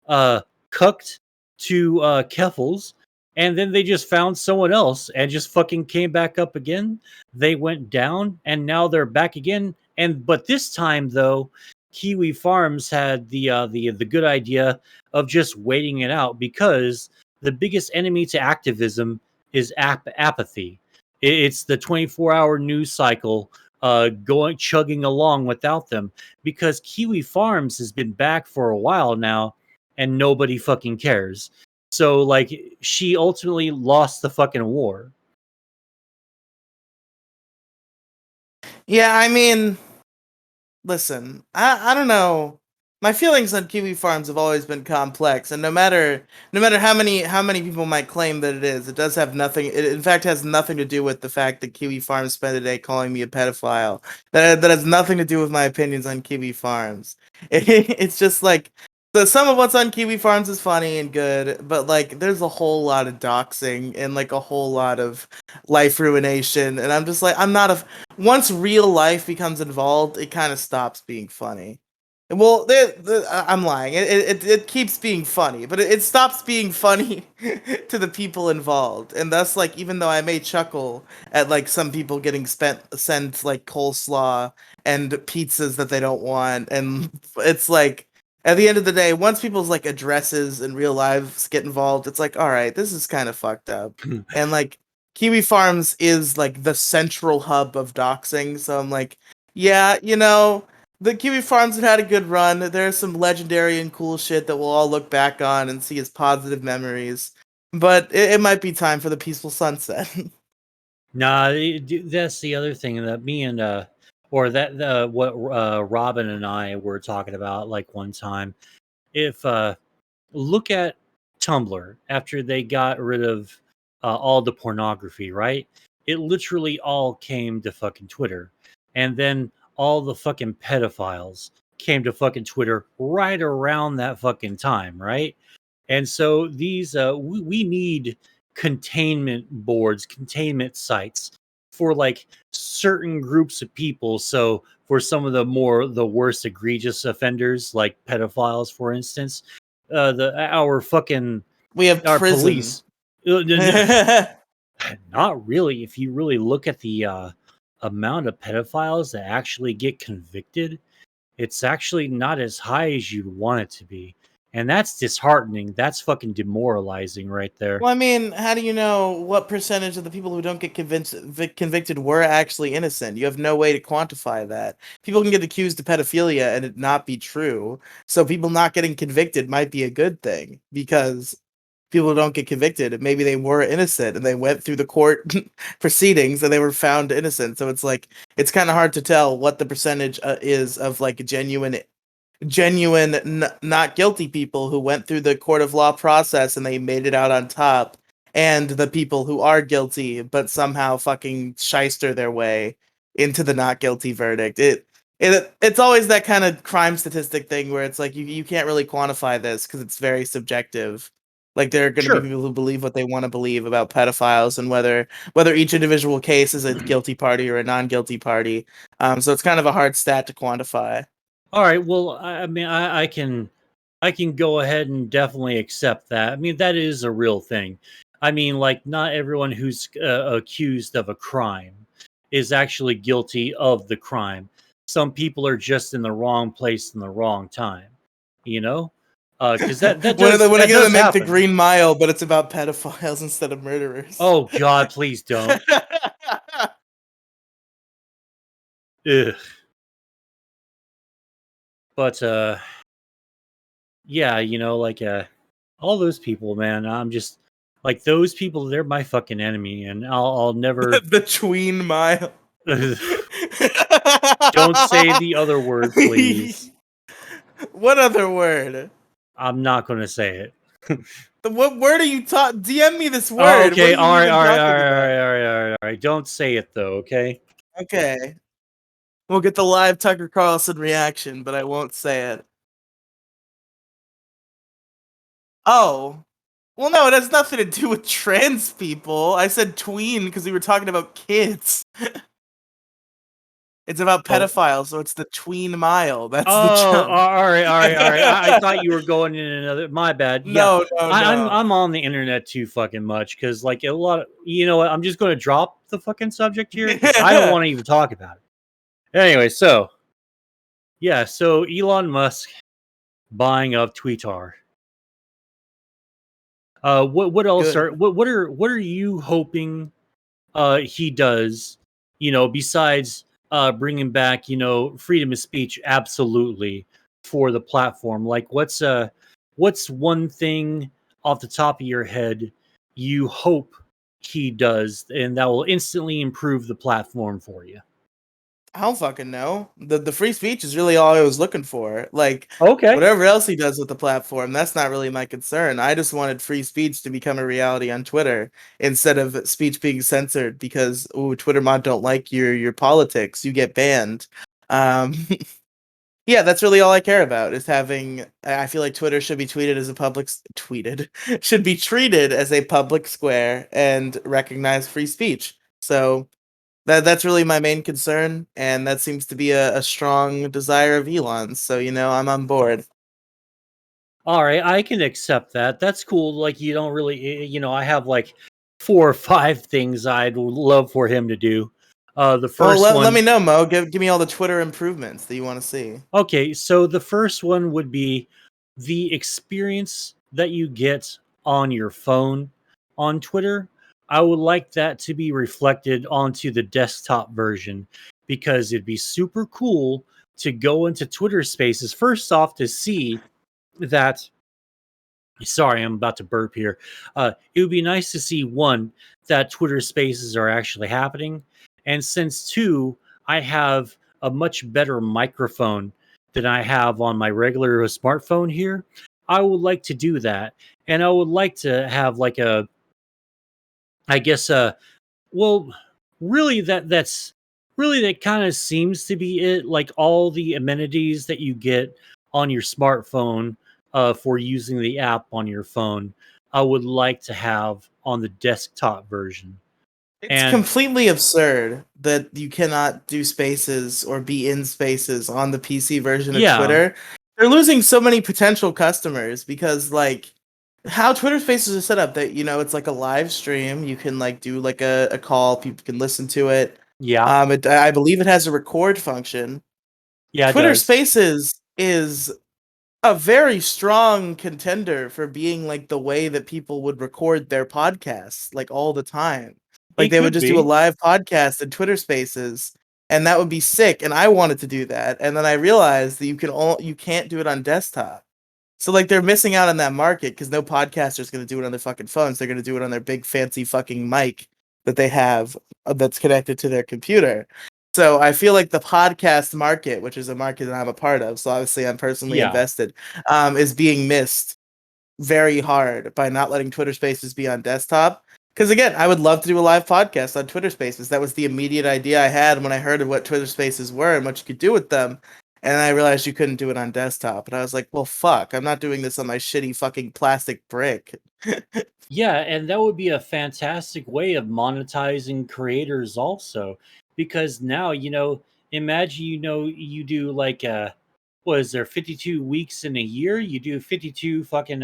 uh cucked to Keffels, and then they just found someone else and just fucking came back up again. They went down and now they're back again. And but this time though, Kiwi Farms had the good idea of just waiting it out, because the biggest enemy to activism is apathy. It's the 24-hour news cycle going chugging along without them, because Kiwi Farms has been back for a while now and nobody fucking cares. So like she ultimately lost the fucking war. Yeah, I mean, listen, I don't know. My feelings on Kiwi Farms have always been complex, and no matter how many people might claim that it is, it does have nothing. It in fact has nothing to do with the fact that Kiwi Farms spent a day calling me a pedophile. That has nothing to do with my opinions on Kiwi Farms. It's just like some of what's on Kiwi Farms is funny and good, but like there's a whole lot of doxing and like a whole lot of life ruination, and I'm just like I'm not a once real life becomes involved, it kind of stops being funny. Well, I'm lying. It keeps being funny, but it stops being funny to the people involved, and thus, like, even though I may chuckle at like some people getting sent like coleslaw and pizzas that they don't want, and it's like at the end of the day, once people's like addresses and real lives get involved, it's like, all right, this is kind of fucked up, and like Kiwi Farms is like the central hub of doxing. So I'm like, yeah, the Kiwi Farms have had a good run. There's some legendary and cool shit that we'll all look back on and see as positive memories. But it might be time for the peaceful sunset. Nah, that's the other thing that me and or that what Robin and I were talking about like one time. If look at Tumblr after they got rid of all the pornography, right? It literally all came to fucking Twitter. And then all the fucking pedophiles came to fucking Twitter right around that fucking time, right? And so these we need containment boards, containment sites for like certain groups of people. So for some of the worst egregious offenders, like pedophiles, for instance, the our fucking We have our prison. police, not really. If you really look at the amount of pedophiles that actually get convicted, it's actually not as high as you'd want it to be. And that's disheartening. That's fucking demoralizing right there. Well, I mean, how do you know what percentage of the people who don't get convicted were actually innocent? You have no way to quantify that. People can get accused of pedophilia and it not be true. So people not getting convicted might be a good thing because people don't get convicted. Maybe they were innocent and they went through the court proceedings and they were found innocent. So it's like it's kind of hard to tell what the percentage is of like genuine not guilty people who went through the court of law process and they made it out on top, and the people who are guilty but somehow fucking shyster their way into the not guilty verdict. It's always that kind of crime statistic thing where it's like you can't really quantify this because it's very subjective. Like there are going to be Sure. people who believe what they want to believe about pedophiles and whether each individual case is a guilty party or a non-guilty party. So it's kind of a hard stat to quantify. All right. Well, I mean, I can go ahead and definitely accept that. I mean, that is a real thing. I mean, like, not everyone who's accused of a crime is actually guilty of the crime. Some people are just in the wrong place in the wrong time. You know, because When are that they gonna does make the happen. Green Mile, but it's about pedophiles instead of murderers? Oh God, please don't. Ugh. But yeah, all those people, man. I'm just like those people. They're my fucking enemy, and I'll never. The tween mile. Don't say the other word, please. What other word? I'm not going to say it. What word are you talking? DM me this Oh, word. What okay. are you All right. even All right. All talking right. All about? right. All right. All right. All right. Don't say it though. Okay. Okay. We'll get the live Tucker Carlson reaction, but I won't say it. Oh. Well, no, it has nothing to do with trans people. I said tween because we were talking about kids. It's about Oh. pedophiles, so it's the tween mile. That's the Oh. joke. All right. All right. All right. I thought you were going in another. My bad. Yeah. No, no, no. I'm on the internet too fucking much because like a lot of you know what I'm just going to drop the fucking subject here because I don't want to even talk about it. Anyway, so yeah, so Elon Musk buying up Twitter. What else are Good. what are you hoping he does? Besides bringing back freedom of speech, absolutely for the platform. Like what's one thing off the top of your head you hope he does, and that will instantly improve the platform for you? I don't fucking know. The free speech is really all I was looking for. Like Okay. whatever else he does with the platform, that's not really my concern. I just wanted free speech to become a reality on Twitter instead of speech being censored because Twitter mod don't like your politics, you get banned. Um yeah, that's really all I care about is having I feel like Twitter should be tweeted as a tweeted should be treated as a public square and recognize free speech. So that's really my main concern, and that seems to be a strong desire of Elon's. So I'm on board. All right, I can accept that. That's cool. Like you don't really, I have like four or five things I'd love for him to do. The Well, first let one, me know, Mo. Give me all the Twitter improvements that you want to see. okay, so the first one would be the experience that you get on your phone on Twitter. I would like that to be reflected onto the desktop version because it'd be super cool to go into Twitter Spaces first off to see that. Sorry, I'm about to burp here. It would be nice to see one that Twitter Spaces are actually happening, and since two, I have a much better microphone than I have on my regular smartphone here. I would like to do that, and I would like to have like I guess, well, really that kind of seems to be it. Like all the amenities that you get on your smartphone for using the app on your phone, I would like to have on the desktop version. It's And completely absurd that you cannot do spaces or be in spaces on the PC version of yeah, Twitter. They're losing so many potential customers because like how Twitter Spaces are set up that it's like a live stream. You can like do like a call, people can listen to it. yeah, I believe it has a record function. yeah, it Twitter does. Spaces is a very strong contender for being like the way that people would record their podcasts like all the time. Like It they would could just do a be. live podcast in Twitter Spaces and that would be sick and I wanted to do that and then I realized that you can't do it on desktop. So like they're missing out on that market cuz no podcaster's going to do it on their fucking phones. They're going to do it on their big fancy fucking mic that they have that's connected to their computer. So I feel like the podcast market, which is a market that I'm a part of, so obviously I'm personally Yeah. invested, is being missed very hard by not letting Twitter Spaces be on desktop. Because again, I would love to do a live podcast on Twitter Spaces. That was the immediate idea I had when I heard of what Twitter Spaces were and what you could do with them. And I realized you couldn't do it on desktop. And I was like, well, fuck, I'm not doing this on my shitty fucking plastic brick. Yeah, and that would be a fantastic way of monetizing creators also. Because now, imagine you do like what is there 52 weeks in a year? You do 52 fucking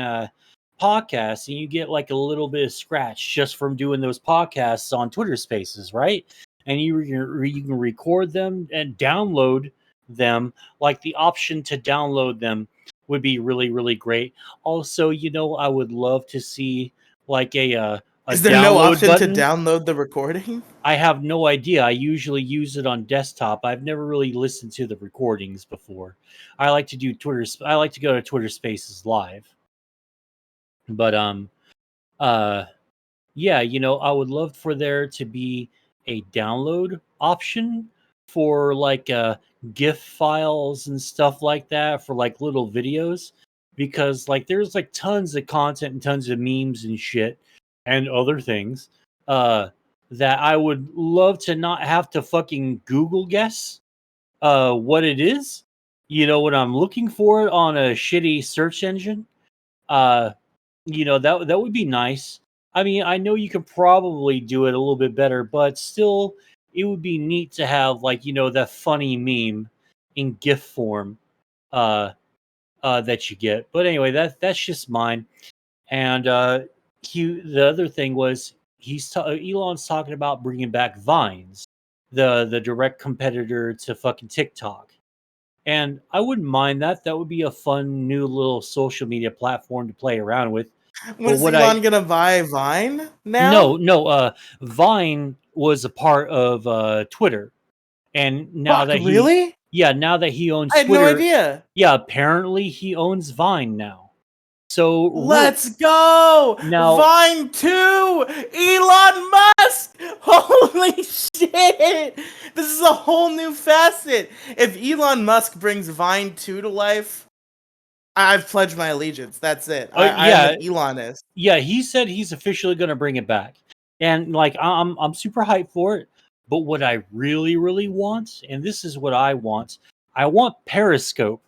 podcasts and you get like a little bit of scratch just from doing those podcasts on Twitter Spaces, right? And you can record them and download them. Like the option to download them would be really really great. Also, I would love to see like a a Is there no download option to button. download the recording? I have no idea. I usually use it on desktop. I've never really listened to the recordings before. I like to do Twitter. I like to go to Twitter Spaces live. But uh, yeah, I would love for there to be a download option for like GIF files and stuff like that for like little videos, because like there's like tons of content and tons of memes and shit and other things uh that I would love to not have to fucking Google guess what it is. When I'm looking for it on a shitty search engine. Uh that would be nice. I mean, I know you could probably do it a little bit better, but still, it would be neat to have like that funny meme in GIF form uh, that you get. But anyway, that's just mine. And the other thing was Elon's talking about bringing back Vines, the direct competitor to fucking TikTok. And I wouldn't mind that. That would be a fun new little social media platform to play around with. What But is what Elon I gonna buy Vine no, now? no, Vine was a part of Twitter. And Fuck, really? now that he I owns had no Twitter, idea. yeah, apparently he owns Vine now. So Let's go! now, Vine 2! Elon Musk! Holy shit! This is a whole new facet. If Elon Musk brings Vine 2 to life, I've pledged my allegiance. That's it. I'm an yeah, Elonist. yeah, he said he's officially going to bring it back, and like I'm super hyped for it. But what I really, really want, and this is what I want Periscope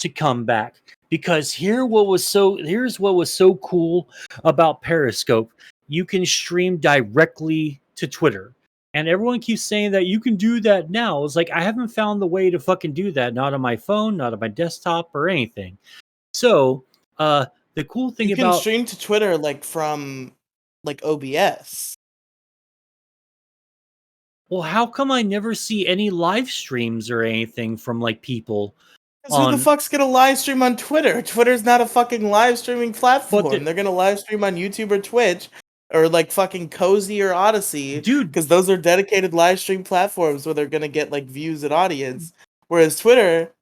to come back, because here's what was so cool about Periscope. You can stream directly to Twitter. And everyone keeps saying that you can do that now. It's like I haven't found the way to fucking do that, not on my phone, not on my desktop or anything. So, the cool You thing can about stream to Twitter like from like OBS. well, how come I never see any live streams or anything from like people Because who the on fuck's gonna live stream on Twitter? Twitter's not a fucking live streaming but platform. They're gonna live stream on YouTube or Twitch or like fucking Cozy or Odyssey dude, because those are dedicated live stream platforms where they're gonna get like views and audience. Whereas Twitter,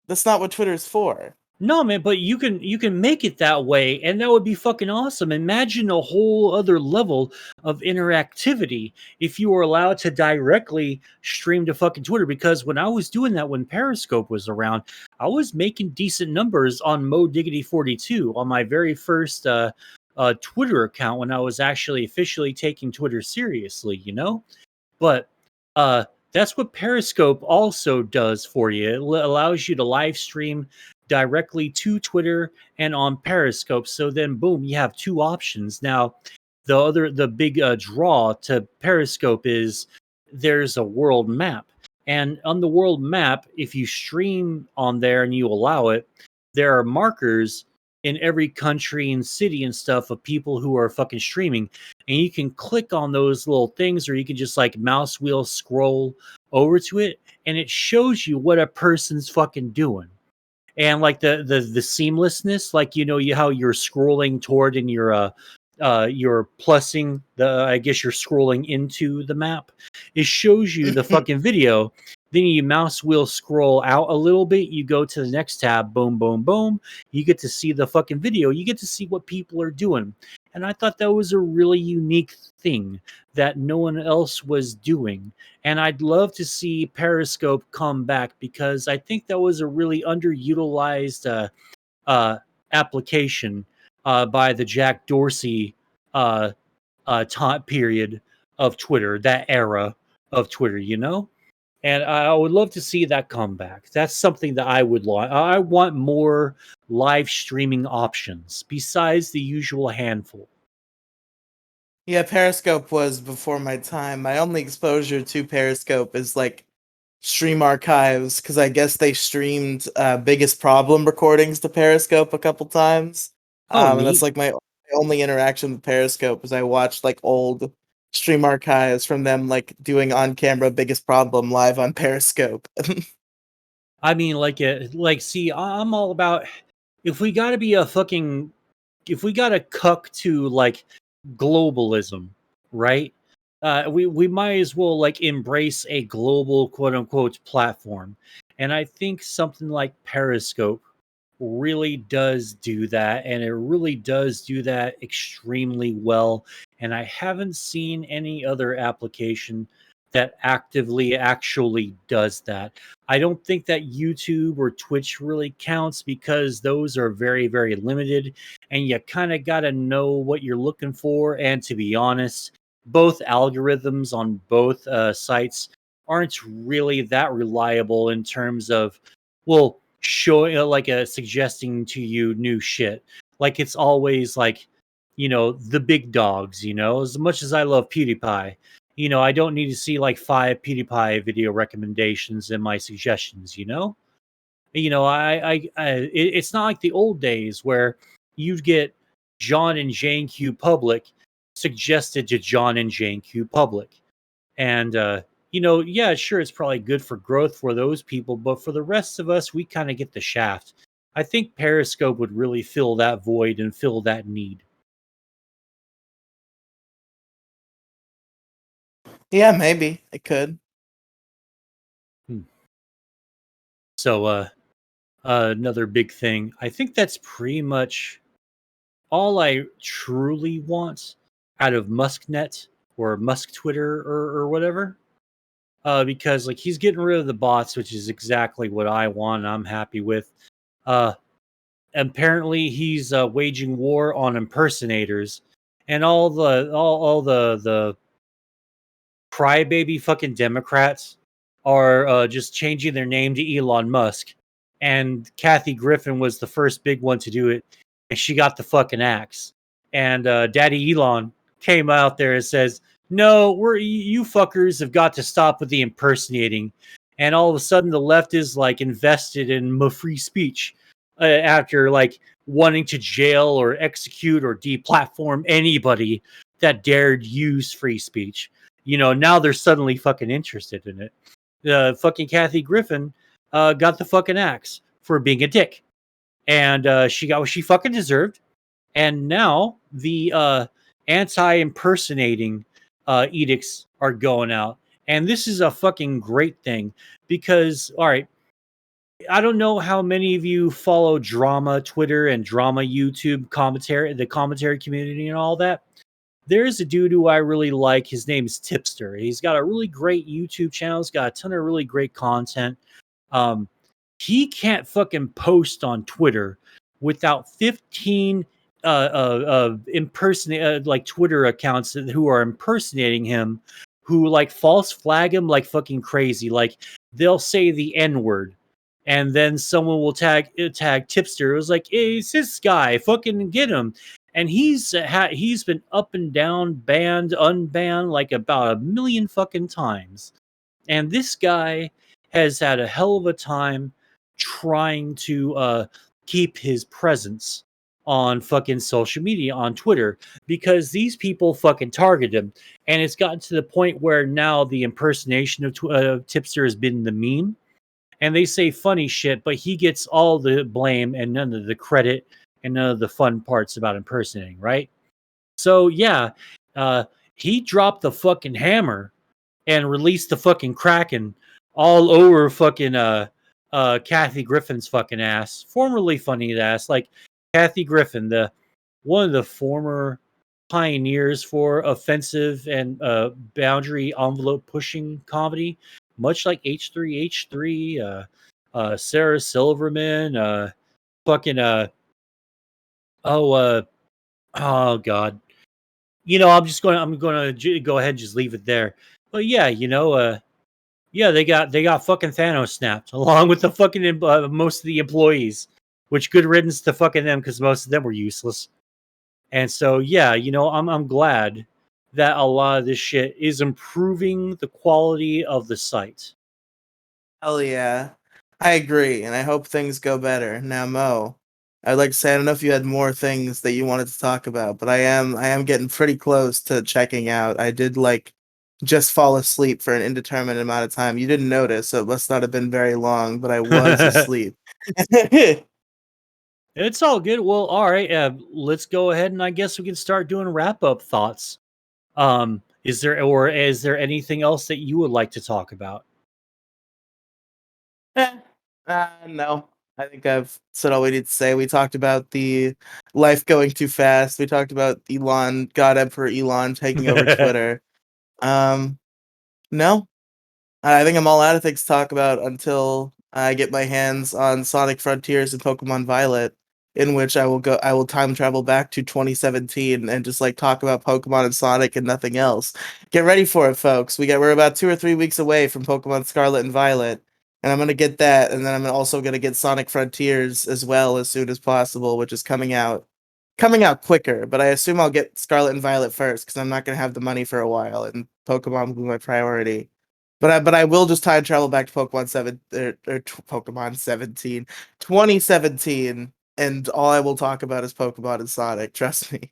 that's not what Twitter's for. no, man, but you can make it that way, and that would be fucking awesome. Imagine a whole other level of interactivity if you were allowed to directly stream to fucking Twitter. Because when I was doing that, when Periscope was around, I was making decent numbers on Mo Diggity 42 on my very first Twitter account when I was actually officially taking Twitter seriously. But uh, that's what Periscope also does for you. It allows you to live stream directly to Twitter and on Periscope. So then, boom, you have two options. Now, the big draw to Periscope is there's a world map. And on the world map, if you stream on there and you allow it, there are markers in every country and city and stuff of people who are fucking streaming, and you can click on those little things, or you can just like mouse wheel scroll over to it, and it shows you what a person's fucking doing. And like the seamlessness, like how you're scrolling toward and you're plussing I guess you're scrolling into the map. It shows you the fucking video. Then you mouse wheel scroll out a little bit, you go to the next tab, boom, boom, boom. You get to see the fucking video. You get to see what people are doing. And I thought that was a really unique thing that no one else was doing. And I'd love to see Periscope come back, because I think that was a really underutilized uh, application by the Jack Dorsey uh, time period of Twitter, that era of Twitter. And I would love to see that come back. That's something that I would want. I want more live streaming options besides the usual handful. Yeah, Periscope was before my time. My only exposure to Periscope is like stream archives because I guess they streamed biggest problem recordings to Periscope a couple times. Oh, And that's neat. like my only interaction with Periscope is I watched like old stream archives from them like doing on camera biggest problem live on Periscope. I mean, see, I'm all about if we got to be a fucking if we got to cuck to like globalism, right? We might as well like embrace a global quote unquote platform, and I think something like Periscope really does do that, and it really does do that extremely well. And I haven't seen any other application that actively actually does that. I don't think that YouTube or Twitch really counts because those are very, very limited, and you kind of got to know what you're looking for. And to be honest, both algorithms on both sites aren't really that reliable in terms of, well, showing like suggesting to you new shit. Like it's always like, the big dogs. As much as I love PewDiePie, I don't need to see like 5 PewDiePie video recommendations in my suggestions. It's not like the old days where you'd get John and Jane Q Public suggested to John and Jane Q Public. And yeah, sure, it's probably good for growth for those people, but for the rest of us, we kind of get the shaft. I think Periscope would really fill that void and fill that need. Yeah, maybe it could. Hmm. So another big thing, I think that's pretty much all I truly want out of Musknet or Musk Twitter or whatever. Because like he's getting rid of the bots, which is exactly what I want. And I'm happy with. Uh, Apparently, he's waging war on impersonators, and all the crybaby fucking Democrats are just changing their name to Elon Musk. And Kathy Griffin was the first big one to do it, and she got the fucking axe. And Daddy Elon came out there and says, "No, you fuckers have got to stop with the impersonating." And all of a sudden, the left is like invested in free speech after like wanting to jail or execute or deplatform anybody that dared use free speech. Now they're suddenly fucking interested in it. Fucking Kathy Griffin got the fucking axe for being a dick, and she got what she fucking deserved. And now the anti-impersonating edicts are going out, and this is a fucking great thing because, all right, I don't know how many of you follow drama Twitter and drama YouTube commentary, the commentary community, and all that. There's a dude who I really like. His name is Tipster. He's got a really great YouTube channel. He's got a ton of really great content. Um, he can't fucking post on Twitter without 15 like Twitter accounts who are impersonating him, who like false flag him like fucking crazy. Like they'll say the N word, and then someone will tag Tipster. It was like, hey, it's this guy, fucking get him. And he's been up and down, banned, unbanned like about a million fucking times. And this guy has had a hell of a time trying to keep his presence on fucking social media, on Twitter, because these people fucking target him. And it's gotten to the point where now the impersonation of Tipster has been the meme. And they say funny shit, but he gets all the blame and none of the credit and none of the fun parts about impersonating, right? So yeah, uh, he dropped the fucking hammer and released the fucking Kraken all over fucking Kathy Griffin's fucking ass, formerly funny ass. Like Kathy Griffin, the one of the former pioneers for offensive and boundary envelope pushing comedy, much like H3H3, Sarah Silverman, fucking oh oh god. I'm going to go ahead and just leave it there. But yeah, yeah, they got fucking Thanos snapped along with the fucking most of the employees, which good riddance to fucking them because most of them were useless. And so yeah, I'm glad that a lot of this shit is improving the quality of the site. Hell yeah. I agree, and I hope things go better. Now, Mo, I'd like to say I don't know if you had more things that you wanted to talk about, but I am getting pretty close to checking out. I did like just fall asleep for an indeterminate amount of time. You didn't notice, so it must not have been very long, but I was asleep. It's all good. Well, all right. Let's go ahead and I guess we can start doing wrap up thoughts. Is there anything else that you would like to talk about? Eh, no. I think I've said all we need to say. We talked about the life going too fast. We talked about Elon, God Emperor Elon taking over Twitter. Um, no, I think I'm all out of things to talk about until I get my hands on Sonic Frontiers and Pokemon Violet, in which I will time travel back to 2017 and just like talk about Pokemon and Sonic and nothing else. Get ready for it, folks. We're about 2 or 3 weeks away from Pokemon Scarlet and Violet, and I'm gonna get that, and then I'm also gonna get Sonic Frontiers as well as soon as possible, which is coming out quicker, but I assume I'll get Scarlet and Violet first because I'm not gonna have the money for a while, and Pokemon will be my priority. But I will just time travel back to Pokemon 17, 2017, and all I will talk about is Pokemon and Sonic. Trust me.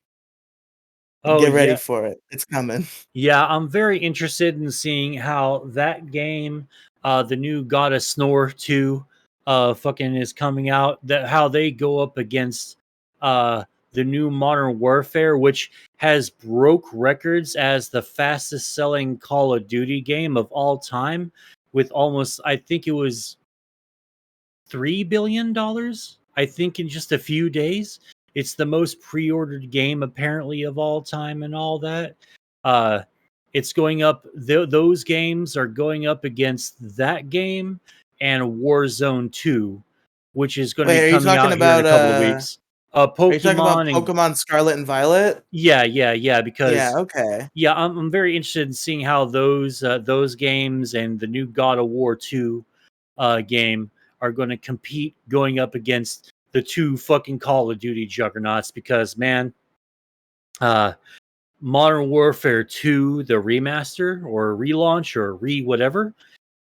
Oh Get ready yeah, for it. It's coming. yeah. I'm very interested in seeing how that game, the new God of Snore 2, fucking is coming out. That how they go up against uh the new Modern Warfare, which has broke records as the fastest selling Call of Duty game of all time, with almost I think it was $3 billion. I think in just a few days. It's the most pre-ordered game apparently of all time and all that. Uh, it's going up. Those games are going up against that game and Warzone 2, which is going to be Wait, coming out here in a couple of weeks. are you talking about Pokemon and Pokemon Scarlet and Violet? yeah, Yeah, because okay. yeah, I'm very interested in seeing how those games and the new God of War 2 game are going to compete going up against the two fucking Call of Duty juggernauts because man, uh Modern Warfare 2, the remaster or relaunch or re whatever,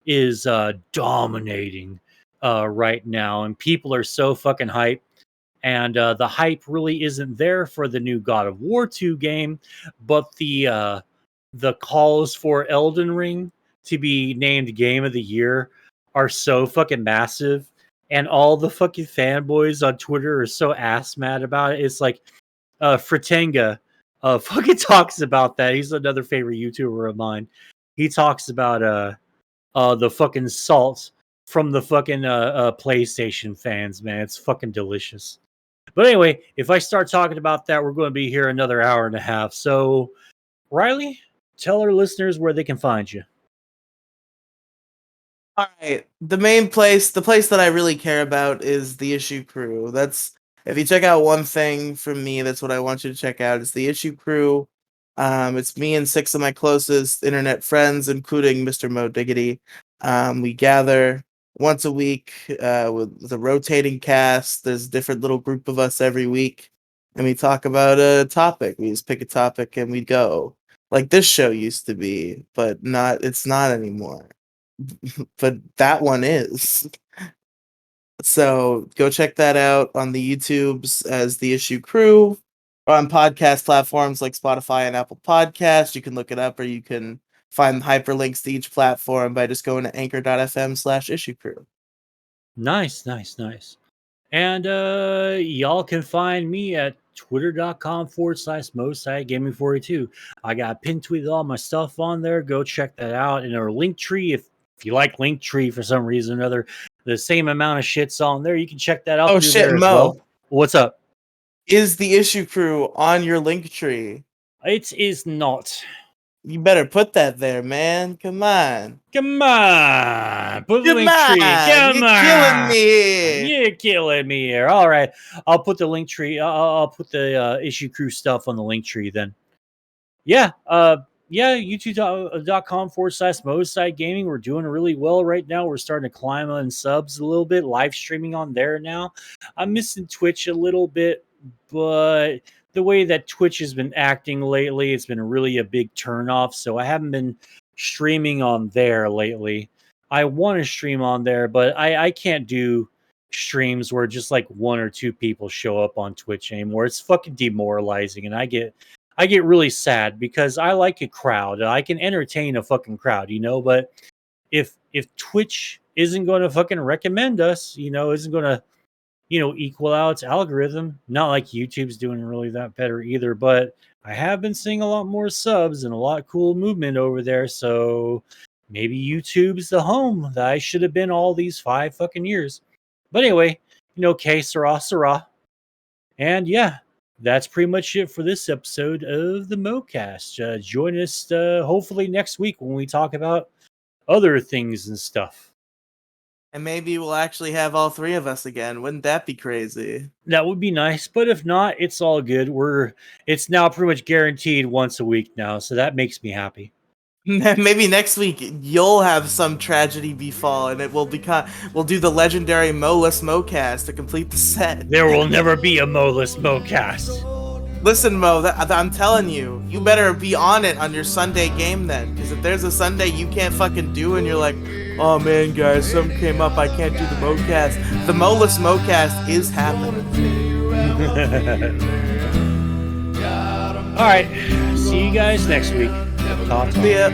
is dominating right now, and people are so fucking hyped. And the hype really isn't there for the new God of War 2 game, but the calls for Elden Ring to be named Game of the Year are so fucking massive, and all the fucking fanboys on Twitter are so ass mad about it. It's like Fratanga fucking talks about that. He's another favorite YouTuber of mine. He talks about the fucking salt from the fucking PlayStation fans, man. It's fucking delicious. But anyway, if I start talking about that, we're going to be here another hour and a half. So, Riley, tell our listeners where they can find you. All right. The place that I really care about is the Issue Crew. That's if you check out one thing from me, that's what I want you to check out. It's the Issue Crew. It's me and six of my closest internet friends, including Mr. Mo Diggity. We gather once a week with a rotating cast. There's a different little group of us every week, and we talk about a topic. We just pick a topic and we go. Like this show used to be, but not. It's not anymore, but that one is. So go check that out on the YouTubes as the Issue Crew, or on podcast platforms like Spotify and Apple Podcasts. You can look it up, or you can find hyperlinks to each platform by just going to anchor.fm/issue crew. Nice, nice, nice. And y'all can find me at twitter.com/mosite gaming42. I got pin tweeted all my stuff on there. Go check that out in our link tree. If you like link tree for some reason or another, the same amount of shit's on there. You can check that out Oh through shit, there as well. Mo, What's up? is the Issue Crew on your link tree? It is not. You better put that there, man. Come on. Come on, put the Come link tree. on. Come You're killing on, me. you're killing me here. All right, I'll put the link tree. I'll put the issue crew stuff on the link tree then. Yeah, yeah, youtube.com/mosite gaming. We're doing really well right now. We're starting to climb on subs a little bit, live streaming on there now. I'm missing Twitch a little bit, but the way that Twitch has been acting lately, it's been really a big turnoff. So I haven't been streaming on there lately. I want to stream on there, but I can't do streams where just like one or two people show up on Twitch anymore. It's fucking demoralizing, and I get really sad because I like a crowd. I can entertain a fucking crowd, you know, but if Twitch isn't going to fucking recommend us, you know, isn't going to equal out its algorithm. Not like YouTube's doing really that better either, but I have been seeing a lot more subs and a lot of cool movement over there. So maybe YouTube's the home that I should have been all these 5 fucking years. But anyway, que sera. And yeah, that's pretty much it for this episode of the MoCast. Join us hopefully next week when we talk about other things and stuff. And maybe we'll actually have all 3 of us again. Wouldn't that be crazy? That would be nice, but if not, it's all good. It's now pretty much guaranteed once a week now, so that makes me happy. Maybe next week you'll have some tragedy befall, and we'll do the legendary Mo-less MoCast to complete the set. There will never be a Mo-less MoCast. Listen, Mo, I'm telling you, you better be on it on your Sunday game then, because if there's a Sunday you can't fucking do, and you're like, oh man, guys, something came up, I can't do the MoCast. The Mo-less MoCast is happening. All right, see you guys next week. Talk. See ya.